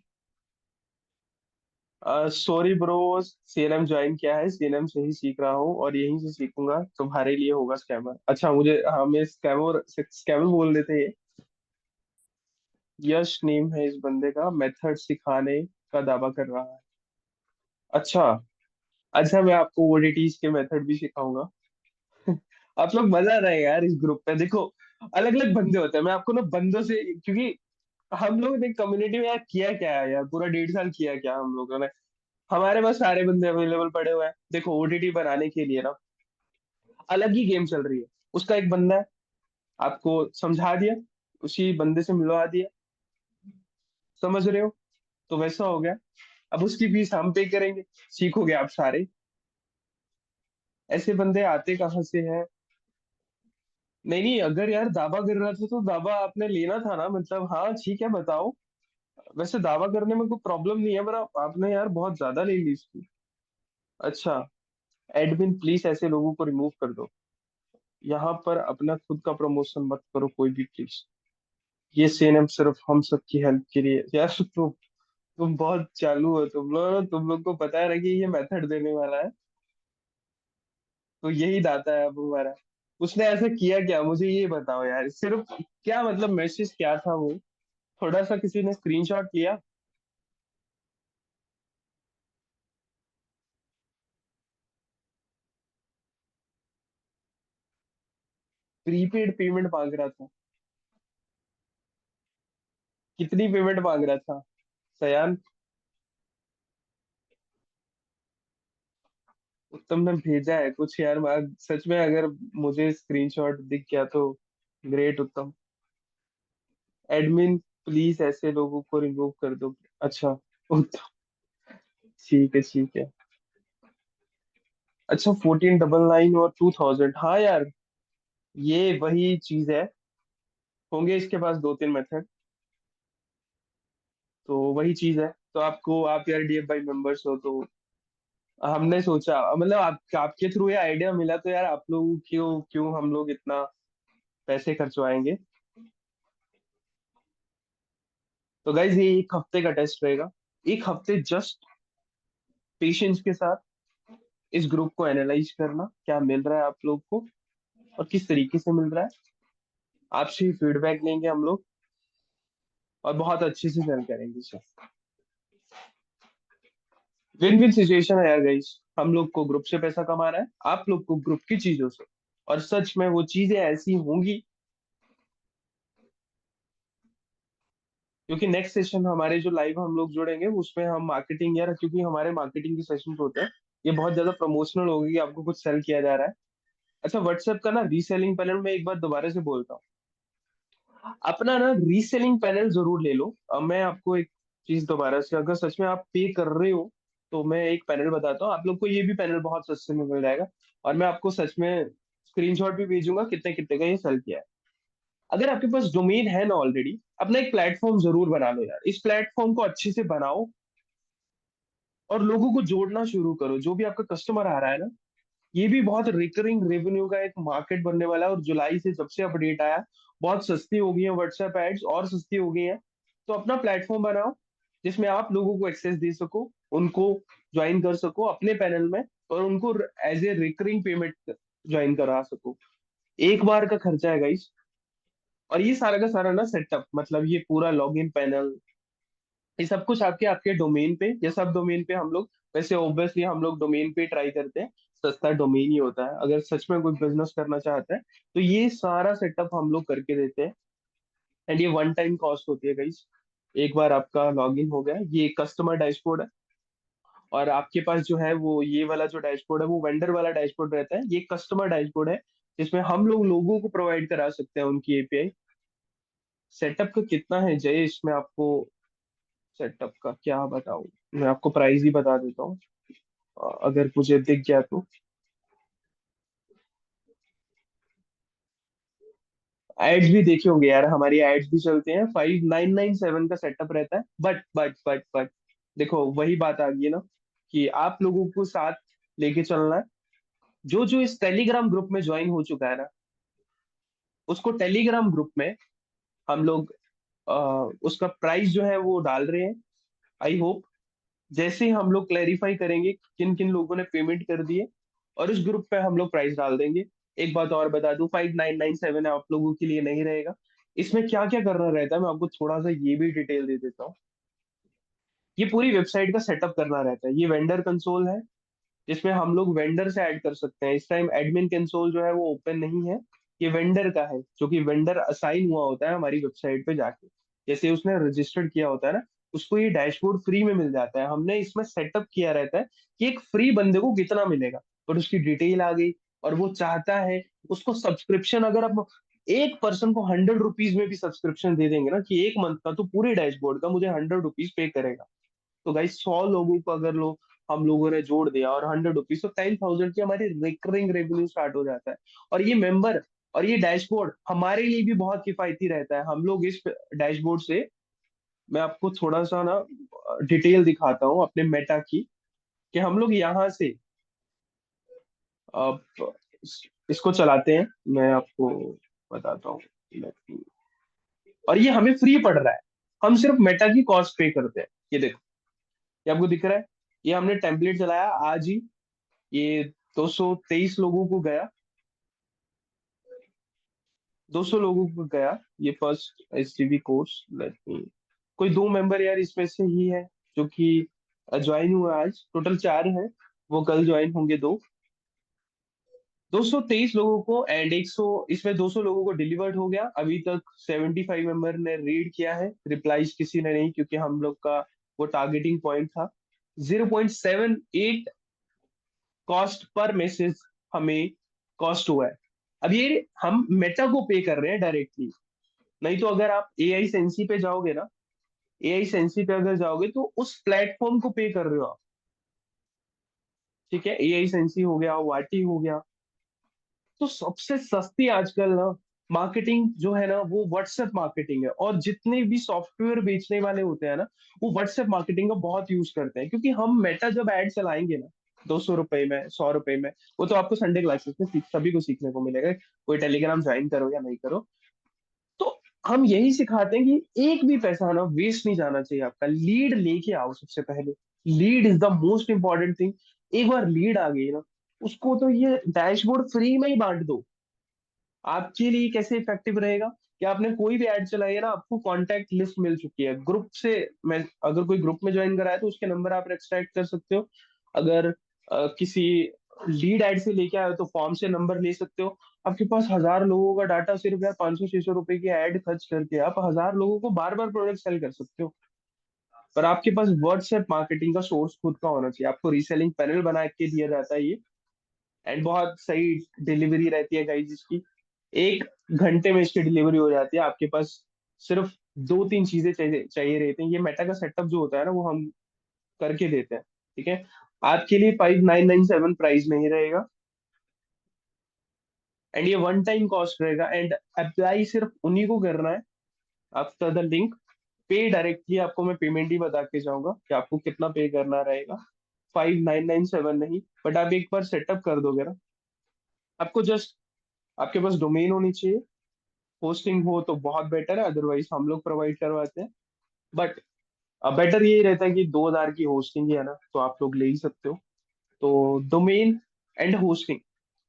सॉरी ब्रो, सीएनएम ज्वाइन किया है, सीएनएम से ही सीख रहा हूँ और यहीं से सीखूंगा, तुम्हारे लिए होगा स्कैमर। अच्छा, मुझे हमें स्कैमर स्कैमर बोल देते हैं ये। यश नेम है इस बंदे का, मेथड सिखाने का दावा कर रहा है। अच्छा। अच्छा, मैं आपको ओडीटीज के मेथड भी सिखाऊंगा। आप लोग मजा रहेगा यार इस ग्रुप पे, देखो अलग अलग बंदे होते हैं, मैं आपको ना बंदों से, क्योंकि हम लोग ने कम्युनिटी में यार किया क्या है यार, पूरा 1.5 साल किया क्या हम लोगों ने। हमारे पास सारे बंदे अवेलेबल पड़े हुए हैं, देखो ओटीटी बनाने के लिए ना अलग ही गेम चल रही है। उसका एक बंदा है, आपको समझा दिया, उसी बंदे से मिलवा दिया, समझ रहे हो? तो वैसा हो गया। अब उसकी फीस हम पे करेंगे, सीखोगे आप सारे। ऐसे बंदे आते कहाँ से हैं? नहीं नहीं, अगर यार दावा कर रहा था तो दावा आपने लेना था ना, मतलब हाँ ठीक है बताओ। वैसे दावा करने में कोई प्रॉब्लम नहीं है, पर आपने यार बहुत ज्यादा ले ली इसकी। अच्छा, एडमिन प्लीज ऐसे लोगों को रिमूव कर दो। यहाँ पर अपना खुद का प्रमोशन मत करो कोई भी प्लीज। ये सीएनएम सिर्फ हम सब की हेल्प के लिए यार। तुम बहुत चालू हो तुम लोग को पता है ना कि ये मेथड देने वाला है। तो यही दाता है अब हमारा। उसने ऐसा किया क्या, मुझे ये बताओ यार सिर्फ। क्या मतलब मैसेज क्या था वो? थोड़ा सा किसी ने स्क्रीनशॉट लिया? प्रीपेड पेमेंट मांग रहा था? कितनी पेमेंट मांग रहा था सयान? उत्तम ने भेजा है कुछ यार, सच में अगर मुझे स्क्रीनशॉट दिख गया तो ग्रेट उत्तम। एडमिन प्लीज ऐसे लोगों को रिमूव कर दो। अच्छा उत्तम, ठीक है ठीक है। अच्छा 1499 और 2000, हाँ यार ये वही चीज है। होंगे इसके पास दो तीन मेथड। तो वही चीज है। तो आपको, आप यार डीएफ भाई मेंबर्स हो तो हमने सोचा, मतलब आपके थ्रू ये आइडिया मिला तो यार आप लोग क्यों क्यों हम लोग इतना पैसे खर्चवाएंगे। तो गाइज ये एक हफ्ते का टेस्ट रहेगा। एक हफ्ते जस्ट पेशेंस के साथ इस ग्रुप को एनालाइज करना, क्या मिल रहा है आप लोग को और किस तरीके से मिल रहा है। आपसे फीडबैक लेंगे हम लोग और बहुत अच्छे से सेल करेंगे इसे। विन विन सिचुएशन है यार गाइस। हम लोग को ग्रुप से पैसा कमाना है, आप लोग को ग्रुप की चीजों से। और सच में वो चीजें ऐसी होंगी, क्योंकि नेक्स्ट सेशन हमारे जो लाइव हम लोग जुड़ेंगे उसमें हम मार्केटिंग, यार क्योंकि हमारे मार्केटिंग के सेशन होते हैं, ये बहुत ज्यादा प्रमोशनल होगी कि आपको कुछ सेल किया जा रहा है। अच्छा व्हाट्सएप का ना रीसेलिंग पैनल में एक बार दोबारा से बोलता हूँ, अपना ना रीसेलिंग पैनल जरूर ले लो। अब मैं आपको एक चीज दोबारा से, अगर सच में आप पे कर रहे हो तो मैं एक पैनल बताता हूँ आप लोग को, ये भी पैनल बहुत सस्ते में मिल जाएगा। और मैं आपको सच में स्क्रीनशॉट भी भेजूंगा कितने कितने का ये सेल किया है। अगर आपके पास डोमेन है ना ऑलरेडी, अपना एक प्लेटफॉर्म जरूर बना लो यार। इस प्लेटफॉर्म को अच्छे से बनाओ और लोगों को जोड़ना शुरू करो। जो भी आपका कस्टमर आ रहा है ना, ये भी बहुत रिकरिंग रेवेन्यू का एक मार्केट बनने वाला है। और जुलाई से जब से अपडेट आया, बहुत सस्ती हो गई है व्हाट्सएप एड्स, और सस्ती हो गई है। तो अपना प्लेटफॉर्म बनाओ जिसमें आप लोगों को एक्सेस दे सको, उनको ज्वाइन कर सको अपने पैनल में, और उनको as a recurring payment join करा सको। एक बार का खर्चा है गाइस। और ये सारा का सारा ना सेटअप, मतलब ये पूरा लॉगिन पैनल, ये सब कुछ आपके आपके डोमेन पे, ये सब डोमेन पे हम लोग, वैसे ऑब्वियसली हम लोग डोमेन पे ट्राई करते हैं। सस्ता डोमेन ही होता है अगर सच में कोई बिजनेस करना चाहता है। तो ये सारा सेटअप हम लोग करके देते हैं। एंड ये वन टाइम कॉस्ट होती है गाइस। एक बार आपका लॉगिन हो गया, ये कस्टमर डैशबोर्ड है। और आपके पास जो है वो ये वाला जो डैशबोर्ड है वो वेंडर वाला डैशबोर्ड रहता है, ये कस्टमर डैशबोर्ड है जिसमें हम लोग लोगों को प्रोवाइड करा सकते हैं उनकी एपीआई। सेटअप का कितना है जयेश, मैं आपको सेटअप का क्या बताऊं। मैं आपको प्राइस ही बता देता हूँ, अगर मुझे दिख गया तो। एड्स भी देखे होंगे यार, हमारी एड्स भी चलते हैं। 5997 का सेटअप रहता है। बट देखो वही बात आ गई है ना, कि आप लोगों को साथ लेके चलना है। जो जो इस टेलीग्राम ग्रुप में ज्वाइन हो चुका है ना, उसको टेलीग्राम ग्रुप में हम लोग अ, उसका प्राइस जो है वो डाल रहे हैं। आई होप जैसे ही हम लोग क्लेरिफाई करेंगे किन किन लोगों ने पेमेंट कर दिए, और इस ग्रुप पे हम लोग प्राइस डाल देंगे। एक बात और बता दूं, 5997 आप लोगों के लिए नहीं रहेगा। इसमें क्या क्या करना रहता है मैं आपको थोड़ा सा ये भी डिटेल दे देता हूँ। ये पूरी वेबसाइट का सेटअप करना रहता है। ये वेंडर कंसोल है जिसमें हम लोग वेंडर से ऐड कर सकते हैं। इस टाइम एडमिन कंसोल जो है वो ओपन नहीं है। ये वेंडर का है, जो कि वेंडर असाइन हुआ होता है हमारी वेबसाइट पे जाके, जैसे उसने रजिस्टर्ड किया होता है ना, उसको ये डैशबोर्ड फ्री में मिल जाता है। हमने इसमें सेटअप किया रहता है कि एक फ्री बंदे को कितना मिलेगा, और उसकी डिटेल आ गई। और वो चाहता है उसको सब्सक्रिप्शन, अगर आप एक पर्सन को 100 रुपीज में भी सब्सक्रिप्शन दे देंगे ना, कि एक मंथ का, तो पूरे डैशबोर्ड का मुझे 100 रुपीज पे करेगा। तो गाइस 100 लोगों को अगर हम लोगों ने जोड़ दिया और 100 रुपीज, तो 10,000 की हमारी रिकरिंग रेवेन्यू स्टार्ट हो जाता है। और ये मेंबर और ये डैशबोर्ड हमारे लिए भी बहुत किफायती रहता है। हम लोग इस डैशबोर्ड से, मैं आपको थोड़ा सा ना डिटेल दिखाता हूँ अपने मेटा की, कि हम लोग यहाँ से अब इसको चलाते हैं। मैं आपको बताता हूँ। और ये हमें फ्री पड़ रहा है, हम सिर्फ मेटा की कॉस्ट पे करते हैं। ये देखो, ये आपको दिख रहा है, ये हमने टेम्पलेट चलाया आज ही, ये 223 लोगों को गया, 200 लोगों को गया ये first HDB course. Let me, कोई दो मेंबर यार इसमें से ही है जो कि ज्वाइन हुआ आज, टोटल चार हैं, वो कल ज्वाइन होंगे दो। 223 लोगों को एंड 100, इसमें 200 लोगों को डिलीवर्ड हो गया अभी तक। 75 मेंबर ने रीड किया है, रिप्लाईज किसी ने नहीं, क्योंकि हम लोग का वो टारगेटिंग पॉइंट था। 0.78 कॉस्ट पर मैसेज हमें कॉस्ट हुआ है। अब ये हम मेटा को पे कर रहे हैं डायरेक्टली। नहीं तो अगर आप एआई सेंसी पे जाओगे ना, एआई सेंसी पे अगर जाओगे तो उस प्लेटफॉर्म को पे कर रहे हो आप। ठीक है, एआई सेंसी हो गया, वाटी हो गया। तो सबसे सस्ती आजकल ना मार्केटिंग जो है ना, वो व्हाट्सएप मार्केटिंग है। और जितने भी सॉफ्टवेयर बेचने वाले होते हैं ना, वो व्हाट्सएप मार्केटिंग का बहुत यूज करते हैं। क्योंकि हम मेटा जब ऐड चलाएंगे ना, 200 रुपए में, 100 रुपए में, वो तो आपको संडे क्लासेस में सभी को सीखने को मिलेगा, कोई टेलीग्राम ज्वाइन करो या नहीं करो। तो हम यही सिखाते हैं कि एक भी पैसा ना वेस्ट नहीं जाना चाहिए आपका। लीड लेके आओ सबसे पहले, lead is the most important thing. एक बार लीड आ गई ना, उसको तो ये डैशबोर्ड फ्री में ही बांट दो। आपके लिए कैसे इफेक्टिव रहेगा कि आपने कोई भी ऐड चलाई है ना, आपको कांटेक्ट लिस्ट मिल चुकी है ग्रुप से। मैं अगर कोई ग्रुप में ज्वाइन करा है तो उसके नंबर आप एक्सट्रैक्ट कर सकते हो। अगर किसी लीड ऐड से लेके आए हो तो फॉर्म से नंबर ले सकते हो। आपके पास 1,000 लोगों का डाटा, सिर्फ यार 500-600 रुपए की ऐड खर्च करके आप 1,000 लोगों को बार बार प्रोडक्ट सेल कर सकते हो। पर आपके पास व्हाट्सएप मार्केटिंग का सोर्स खुद का होना चाहिए। आपको रीसेलिंग पैनल बना के दिया जाता है ये, एंड बहुत सही डिलीवरी रहती है गाइस इसकी। 1 घंटे में इसकी डिलीवरी हो जाती है आपके पास। सिर्फ दो तीन चीजें चाहिए चाहिए रहती हैं। ये मेटा का सेटअप जो होता है ना, वो हम करके देते हैं। ठीक है, आपके लिए 5,997 प्राइस में ही रहेगा। एंड ये वन टाइम कॉस्ट रहेगा, एंड अप्लाई सिर्फ उन्हीं को करना है। आफ्टर द लिंक पे डायरेक्टली, आपको मैं पेमेंट ही बता के जाऊंगा कि आपको कितना पे करना रहेगा। 5,997 नहीं, बट आप एक बार सेटअप कर दोगे ना, आपको जस्ट, आपके पास डोमेन होनी चाहिए। होस्टिंग हो तो बहुत बेटर है, अदरवाइज हम लोग प्रोवाइड करवाते हैं। बट बेटर यही रहता है कि 2,000 की होस्टिंग ही है ना, तो आप लोग ले ही सकते हो। तो domain and hosting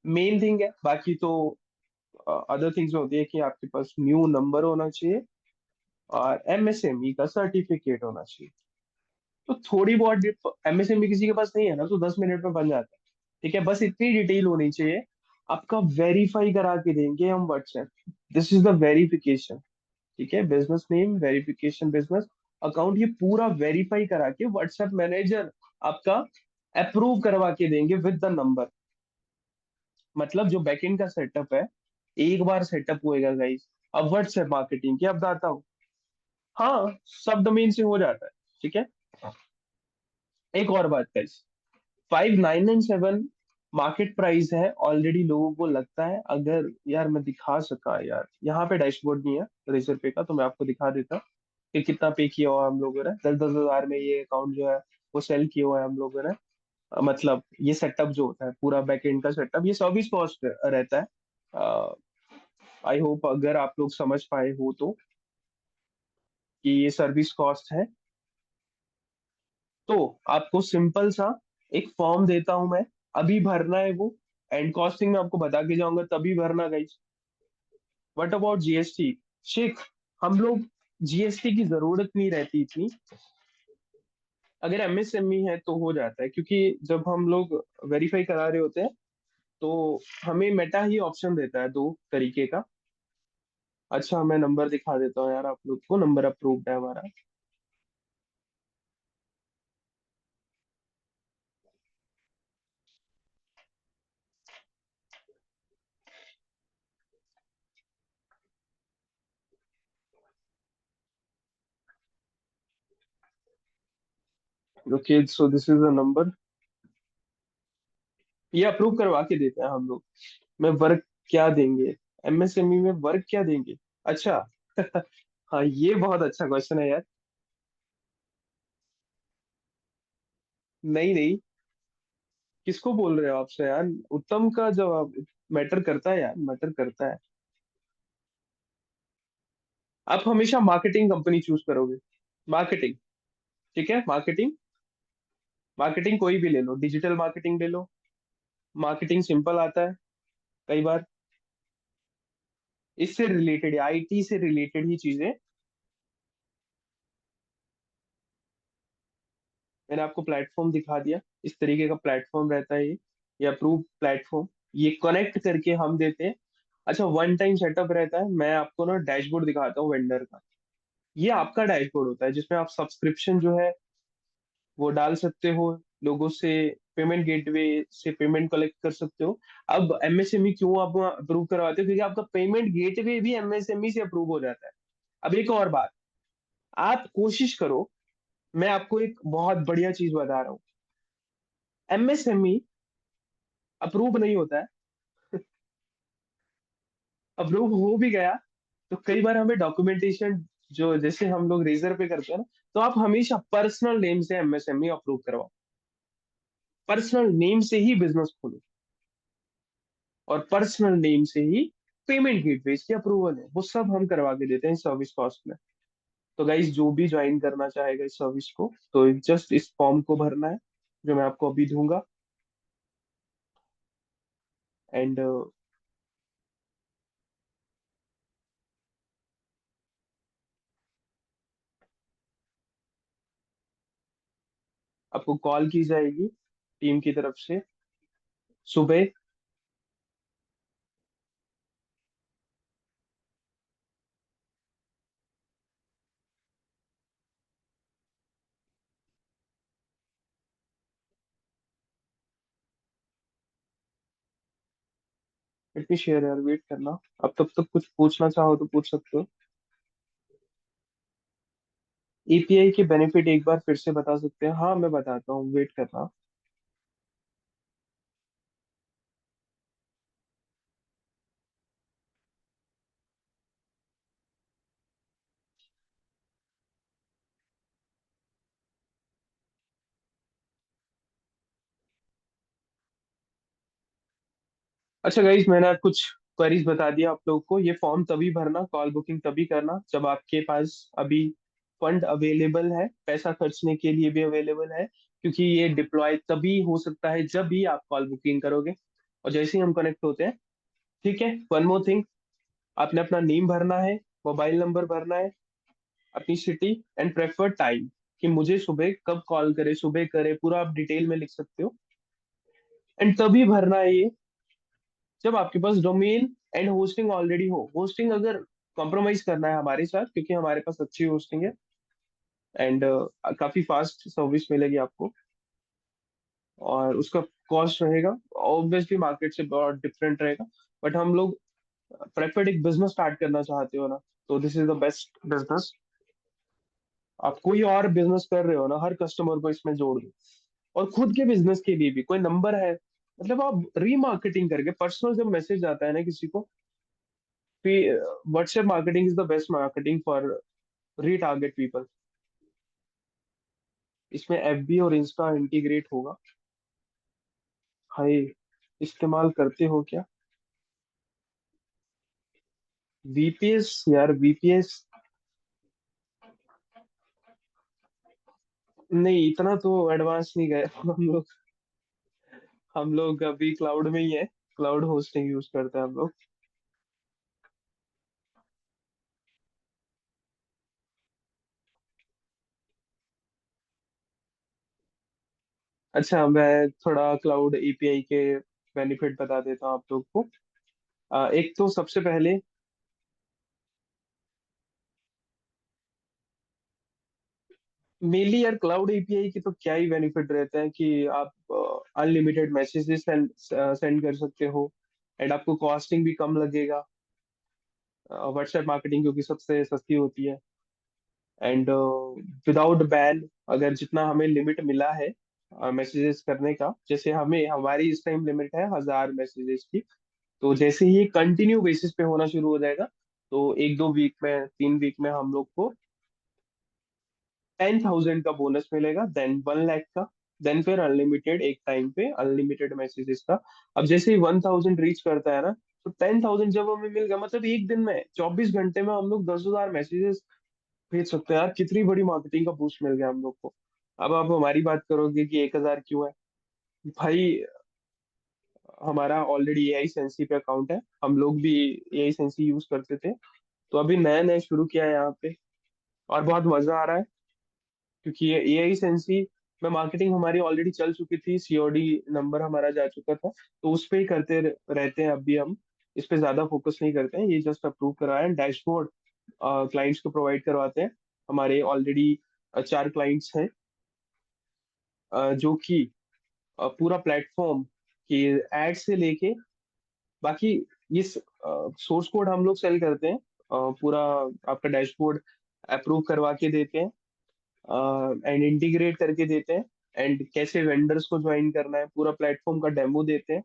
main thing है। बाकी तो अदर थिंग्स होती है कि आपके पास न्यू नंबर होना चाहिए और एमएसएमई का सर्टिफिकेट होना चाहिए। तो थोड़ी बहुत एमएसएमई किसी के पास नहीं है ना, तो 10 मिनट में बन जाता है। ठीक है, बस इतनी डिटेल होनी चाहिए। आपका वेरीफाई करा के देंगे हम WhatsApp. This is the verification. ठीक है, business name verification, business account, ये पूरा वेरीफाई करा के व्हाट्सएप मैनेजर आपका अप्रूव करवा के देंगे विद द नंबर। मतलब जो बैकएंड का सेटअप है, एक बार सेटअप होएगा गाइस। अब व्हाट्सएप मार्केटिंग की अब बताता हूँ। हाँ, सब डोमेन से हो जाता है। ठीक है, एक और बात गाइस, 5,997 मार्केट प्राइस है ऑलरेडी। लोगों को लगता है, अगर यार मैं दिखा सका यार, यहाँ पे डैशबोर्ड नहीं है रेजर पे का, तो मैं आपको दिखा देता कि कितना पे किया हुआ है हम लोगों ने। 10-10 हजार में ये अकाउंट जो है वो सेल किया हुआ है हम लोगों ने। मतलब ये सेटअप जो होता है पूरा बैकएंड का सेटअप, ये सर्विस कॉस्ट रहता है। आई होप अगर आप लोग समझ पाए हो तो, कि ये सर्विस कॉस्ट है। तो आपको सिंपल सा एक फॉर्म देता हूं मैं, अभी भरना है वो। एंड कॉस्टिंग में आपको बता के जाऊंगा, तभी भरना guys. What about GST? Sheikh, हम लोग जीएसटी की जरूरत नहीं रहती इतनी। अगर एमएसएमई है तो हो जाता है, क्योंकि जब हम लोग वेरीफाई करा रहे होते हैं तो हमें मेटा ही ऑप्शन देता है दो तरीके का। अच्छा, मैं नंबर दिखा देता हूँ यार आप लोग को, नंबर अप्रूव्ड है हमारा। Okay, so this is the number. ये अप्रूव करवा के देते हैं हम लोग। मैं वर्क क्या देंगे, एमएसएमई में वर्क क्या देंगे? अच्छा। हाँ, ये बहुत अच्छा क्वेश्चन है यार। नहीं नहीं, किसको बोल रहे हो आपसे यार? उत्तम का जवाब मैटर करता है यार, मैटर करता है। आप हमेशा मार्केटिंग कंपनी चूज करोगे। मार्केटिंग। ठीक है, मार्केटिंग। मार्केटिंग कोई भी ले लो, डिजिटल मार्केटिंग ले लो। मार्केटिंग सिंपल आता है कई बार। इससे रिलेटेड, आईटी से रिलेटेड ही चीजें। मैंने आपको प्लेटफॉर्म दिखा दिया, इस तरीके का प्लेटफॉर्म रहता है ये अप्रूव प्लेटफॉर्म। ये कनेक्ट करके हम देते हैं। अच्छा, वन टाइम सेटअप रहता है। मैं आपको ना डैशबोर्ड दिखाता हूँ वेंडर का। ये आपका डैशबोर्ड होता है जिसमें आप सब्सक्रिप्शन जो है वो डाल सकते हो। लोगों से पेमेंट गेटवे से पेमेंट कलेक्ट कर सकते हो। अब एमएसएमई क्यों आप अप्रूव करवाते हो? क्योंकि आपका पेमेंट गेटवे भी एमएसएमई से अप्रूव हो जाता है। अब एक और बात, आप कोशिश करो। मैं आपको एक बहुत बढ़िया चीज बता रहा हूँ। एमएसएमई अप्रूव नहीं होता है। अप्रूव हो भी गया तो कई बार हमें डॉक्यूमेंटेशन, जो जैसे हम लोग रेजर पे करते हैं ना, तो आप हमेशा पर्सनल नेम से एमएसएमई अप्रूव करवाओ। पर्सनल नेम से ही बिजनेस खोलो, और पर्सनल नेम से ही पेमेंट गेटवेज की अप्रूवल है वो सब हम करवा के देते हैं सर्विस कॉस्ट में। तो गाइज, जो भी ज्वाइन करना चाहेगा इस सर्विस को, तो जस्ट इस फॉर्म को भरना है जो मैं आपको अभी दूंगा। एंड आपको कॉल की जाएगी टीम की तरफ से सुबह। लेट मी शेयर यार, वेट करना। अब तब तक कुछ पूछना चाहो तो पूछ सकते हो। एपीआई के बेनिफिट एक बार फिर से बता सकते हैं? हाँ, मैं बताता हूँ, वेट करना। अच्छा गाइज, मैंने कुछ क्वेरीज बता दिया आप लोगों को। ये फॉर्म तभी भरना, कॉल बुकिंग तभी करना जब आपके पास अभी फंड अवेलेबल है, पैसा खर्चने के लिए भी अवेलेबल है। क्योंकि ये डिप्लॉय तभी हो सकता है जब भी आप कॉल बुकिंग करोगे और जैसे ही हम कनेक्ट होते हैं। ठीक है, वन मोर थिंग। आपने अपना नेम भरना है, मोबाइल नंबर भरना है, अपनी सिटी एंड प्रेफर्ड टाइम, कि मुझे सुबह कब कॉल करे, सुबह करे, पूरा आप डिटेल में लिख सकते हो। एंड तभी भरना है ये जब आपके पास डोमेन एंड होस्टिंग ऑलरेडी हो। होस्टिंग अगर कॉम्प्रोमाइज करना है हमारे साथ, क्योंकि हमारे पास अच्छी होस्टिंग है एंड काफी फास्ट सर्विस मिलेगी आपको, और उसका कॉस्ट रहेगा ऑब्वियसली मार्केट से बहुत डिफरेंट रहेगा। बट हम लोग प्रेफर्ड एक बिजनेस स्टार्ट करना चाहते हो ना, तो this is the best business. आप कोई और बिजनेस कर रहे हो ना, हर कस्टमर को इसमें जोड़ दो। और खुद के बिजनेस के लिए भी कोई नंबर है, मतलब आप रीमार्केटिंग करके पर्सनल जब मैसेज आता है ना किसी को, WhatsApp marketing is the best marketing for retarget people. इसमें एफबी और इंस्टा इंटीग्रेट होगा। हाय, इस्तेमाल करते हो क्या? वीपीएस यार, वीपीएस। नहीं, इतना तो एडवांस नहीं गए हम लोग। हम लोग अभी क्लाउड में ही है, क्लाउड होस्टिंग यूज करते हैं हम लोग। अच्छा, मैं थोड़ा क्लाउड एपीआई के बेनिफिट बता देता हूँ आप लोग को। एक तो सबसे पहले, मेनली यार क्लाउड एपीआई की तो क्या ही बेनिफिट रहता है कि आप अनलिमिटेड मैसेजेस सेंड कर सकते हो। एंड आपको कॉस्टिंग भी कम लगेगा। व्हाट्सएप मार्केटिंग क्योंकि सबसे सस्ती होती है। एंड विदाउट बैन, अगर जितना हमें लिमिट मिला है मैसेजेस करने का, जैसे हमें हमारी इस टाइम लिमिट है 1000 मैसेजेस की। तो जैसे ही ये कंटिन्यू बेसिस पे होना शुरू हो जाएगा, तो 1-2 वीक में, 3 वीक में हम लोग को 10,000 का बोनस मिलेगा, देन 1 लाख का, देन फिर अनलिमिटेड, एक टाइम पे अनलिमिटेड मैसेजेस का। अब जैसे ही 1,000 रीच करता है ना, तो 10,000 जब हमें मिल गया, मतलब एक दिन में 24 घंटे में हम लोग 10,000 मैसेजेस भेज सकते हैं यार। कितनी बड़ी मार्केटिंग का बूस्ट मिल गया हम लोग को। अब आप हमारी बात करोगे कि 1,000 क्यों है भाई। हमारा ऑलरेडी एआई सेंसी पे अकाउंट है, हम लोग भी एआई सेंसी यूज करते थे, तो अभी नया नया शुरू किया है यहाँ पे, और बहुत मजा आ रहा है। क्योंकि ये एआई सेंसी में मार्केटिंग हमारी ऑलरेडी चल चुकी थी, सीओडी नंबर हमारा जा चुका था, तो उस पे ही करते रहते हैं अभी हम। इस पे ज्यादा फोकस नहीं करते हैं, ये जस्ट अप्रूव कराया है, डैशबोर्ड क्लाइंट्स को प्रोवाइड करवाते हैं। हमारे ऑलरेडी 4 क्लाइंट्स हैं, जो कि पूरा प्लेटफॉर्म की एड से लेके बाकी ये सोर्स कोड हम लोग सेल करते हैं। पूरा आपका डैशबोर्ड अप्रूव करवा के देते हैं, एंड इंटीग्रेट करके देते हैं, एंड कैसे वेंडर्स को ज्वाइन करना है, पूरा प्लेटफॉर्म का डेमो देते हैं।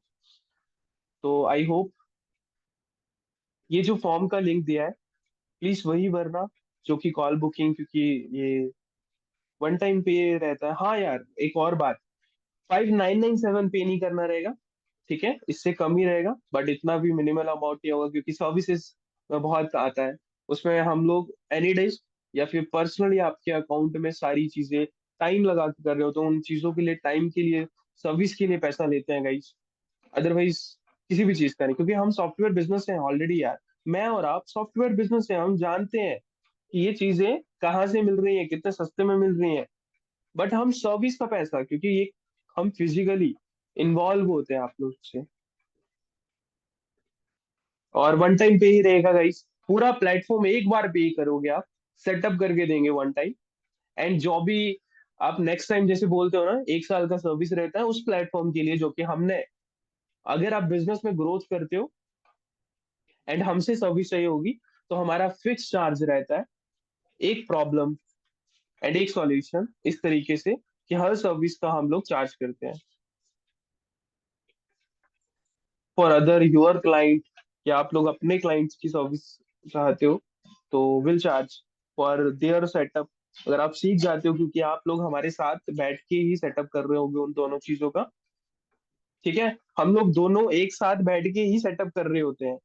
तो आई होप ये जो फॉर्म का लिंक दिया है, प्लीज वही भरना, जो कि कॉल बुकिंग, क्योंकि ये 1 टाइम पे रहता है। हाँ यार, एक और बात, 5,997 पे नहीं करना रहेगा, ठीक है, इससे कम ही रहेगा, बट इतना भी मिनिमल अमाउंट नहीं होगा, क्योंकि सर्विसेज में बहुत आता है। उसमें हम लोग एनी डेज या फिर पर्सनली आपके अकाउंट में सारी चीजें टाइम लगा के कर रहे हो, तो उन चीजों के लिए, टाइम के लिए, सर्विस के लिए पैसा लेते हैं गाइस। अदरवाइज किसी भी चीज का नहीं, क्योंकि हम सॉफ्टवेयर बिजनेस हैं ऑलरेडी यार। मैं और आप सॉफ्टवेयर बिजनेस है, हम जानते हैं कि ये चीजें कहाँ से मिल रही हैं, कितने सस्ते में मिल रही हैं। बट हम सर्विस का पैसा, क्योंकि ये हम फिजिकली इन्वॉल्व होते हैं आप लोग से, और 1 टाइम पे ही रहेगा गाइस। पूरा प्लेटफॉर्म एक बार पे ही करोगे आप, सेटअप करके देंगे 1 टाइम। एंड जो भी आप नेक्स्ट टाइम जैसे बोलते हो ना, 1 साल का सर्विस रहता है उस प्लेटफॉर्म के लिए जो कि हमने, अगर आप बिजनेस में ग्रोथ करते हो एंड हमसे सर्विस चाहिए होगी, तो हमारा फिक्स चार्ज रहता है, एक प्रॉब्लम एंड एक सॉल्यूशन, इस तरीके से कि हर सर्विस का हम लोग चार्ज करते हैं। फॉर अदर योर क्लाइंट, या आप लोग अपने क्लाइंट्स की सर्विस चाहते हो, तो will charge for their setup. अगर आप सीख जाते हो, क्योंकि आप लोग हमारे साथ बैठ के ही सेटअप कर रहे होगे उन दोनों चीजों का, ठीक है, हम लोग दोनों एक साथ बैठ के ही सेटअप कर रहे होते हैं।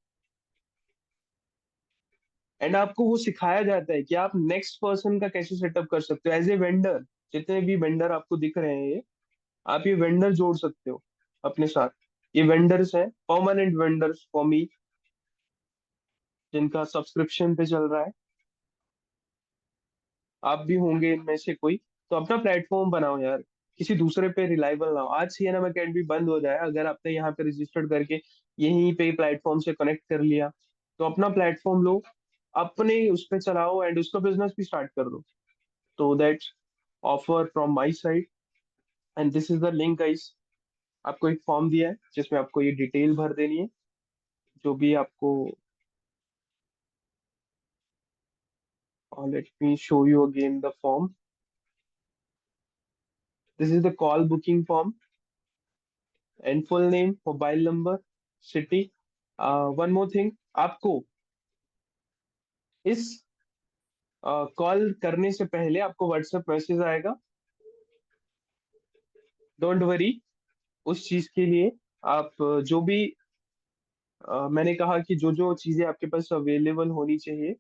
एंड आपको वो सिखाया जाता है कि आप नेक्स्ट पर्सन का कैसे सेटअप कर सकते हो एज ए वेंडर। जितने भी वेंडर आपको दिख रहे हैं ये, आप ये वेंडर जोड़ सकते हो अपने साथ। ये वेंडर्स हैं, परमानेंट वेंडर्स फॉर मी, जिनका सब्सक्रिप्शन पे चल रहा है। आप भी होंगे इनमें से कोई। तो अपना प्लेटफॉर्म बनाओ यार, किसी दूसरे पे रिलायबल ना हो। आज सीएनएम अकेडमी बंद हो जाए, अगर आपने यहाँ पे रजिस्टर्ड करके यहीं पे प्लेटफॉर्म से कनेक्ट कर लिया, तो अपना प्लेटफॉर्म लो, अपने उस पे चलाओ, एंड उसका बिजनेस भी स्टार्ट कर दो। तो that's offer from my side, and this is the link guys. आपको एक फॉर्म दिया है जिसमें आपको ये डिटेल भर देनी है, जो भी आपको। Let me show you again the form. This is the call booking form, and full name, mobile number, city. One more thing, आपको इस कॉल करने से पहले आपको व्हाट्सएप मैसेज आएगा। डोंट वरी उस चीज के लिए। आप जो भी मैंने कहा कि जो जो चीजें आपके पास अवेलेबल होनी चाहिए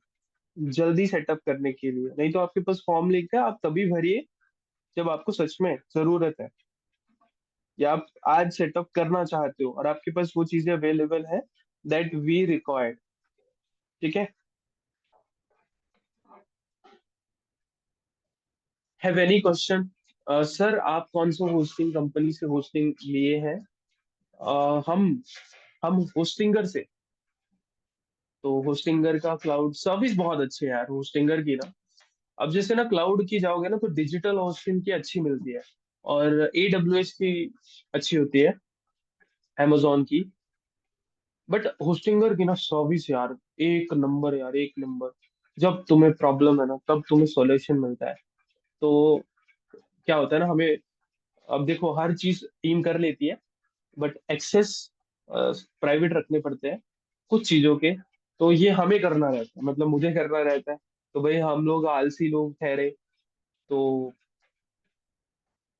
जल्दी सेटअप करने के लिए, नहीं तो आपके पास फॉर्म लिखा है, आप तभी भरिए जब आपको सच में जरूरत है, या आप आज सेटअप करना चाहते हो और आपके पास वो चीजें अवेलेबल है दैट वी रिक्वायर्ड, ठीक है। Have any question? सर, आप कौन सा होस्टिंग कंपनी से होस्टिंग लिए हैं? हम होस्टिंगर से। तो होस्टिंगर का क्लाउड सर्विस बहुत अच्छी है यार, होस्टिंगर की ना। अब जैसे ना क्लाउड की जाओगे ना, तो डिजिटल होस्टिंग की अच्छी मिलती है, और AWS की अच्छी होती है, amazon की। बट होस्टिंगर की ना सर्विस यार, एक नंबर यार, एक नंबर। जब तुम्हें प्रॉब्लम है ना, तब तुम्हें सॉल्यूशन मिलता है। तो क्या होता है ना, हमें, अब देखो हर चीज टीम कर लेती है, बट एक्सेस प्राइवेट रखने पड़ते हैं कुछ चीजों के। तो ये हमें करना रहता है, मतलब मुझे करना रहता है। तो भाई हम लोग आलसी लोग ठहरे, तो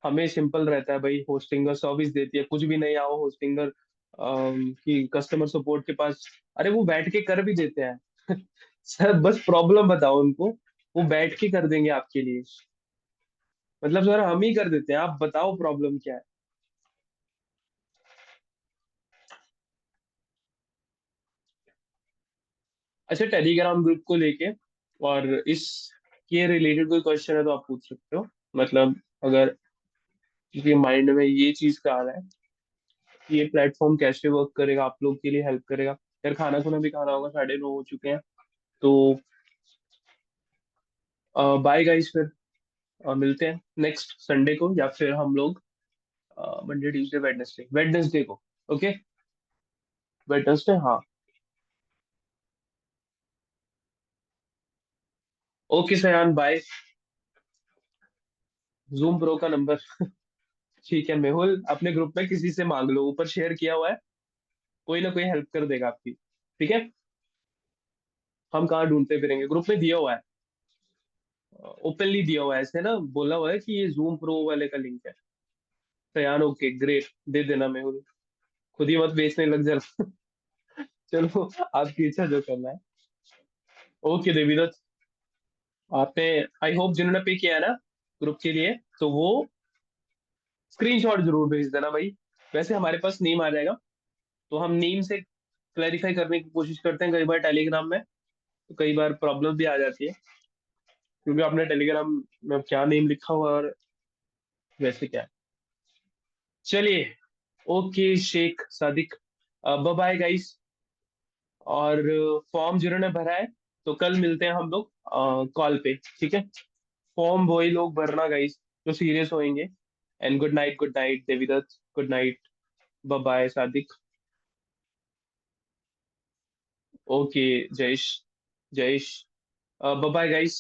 हमें सिंपल रहता है भाई, होस्टिंगर सर्विस देती है, कुछ भी नहीं आओ होस्टिंगर की कस्टमर सपोर्ट के पास, अरे वो बैठ के कर भी देते हैं। सर बस प्रॉब्लम बताओ उनको, वो बैठ के कर देंगे आपके लिए। मतलब सर हम ही कर देते हैं, आप बताओ प्रॉब्लम क्या है। अच्छा, टेलीग्राम ग्रुप को लेके और इस के रिलेटेड कोई क्वेश्चन है तो आप पूछ सकते हो। मतलब अगर किसी माइंड में ये चीज का आ रहा है कि ये प्लेटफॉर्म कैसे वर्क करेगा, आप लोग के लिए हेल्प करेगा। यार खाना खुना भी खाना होगा, 9:30 हो चुके हैं। तो बाय गाइस, फिर मिलते हैं नेक्स्ट संडे को, या फिर हम लोग मंडे ट्यूसडे वेडनेसडे वेडनेसडे को। ओके, वेडनेसडे, हाँ। ओके सयान, बाय। जूम प्रो का नंबर। ठीक है मेहुल, अपने ग्रुप में किसी से मांग लो, ऊपर शेयर किया हुआ है, कोई ना कोई हेल्प कर देगा आपकी। ठीक है, हम कहाँ ढूंढते फिरेंगे, ग्रुप में दिया हुआ है, ओपनली दिया हुआ है, ऐसे ना बोला हुआ है कि ये जूम प्रो वाले का लिंक है। सयान ओके ग्रेट, दे देना मेहुल, खुद ही मत बेचने लग जाना। चलो, आपकी इच्छा, जो करना है। ओके देवीदत्त, आपने, आई होप जिन्होंने पे किया है ना ग्रुप के लिए, तो वो स्क्रीनशॉट जरूर भेज देना भाई। वैसे हमारे पास नेम आ जाएगा, तो हम नेम से क्लैरिफाई करने की कोशिश करते हैं कई बार टेलीग्राम में, तो कई बार प्रॉब्लम भी आ जाती है, क्योंकि आपने टेलीग्राम में क्या नेम लिखा हुआ है और वैसे क्या है। चलिए, okay Sheikh Sadiq, bye guys. और फॉर्म जिन्होंने भरा है, तो कल मिलते हैं हम लोग कॉल पे, ठीक है। फॉर्म वही लोग भरना गाइस जो सीरियस होंगे। And good night Devidatt, good night, bye Sadiq. Okay Jayesh, Jayesh, bye guys.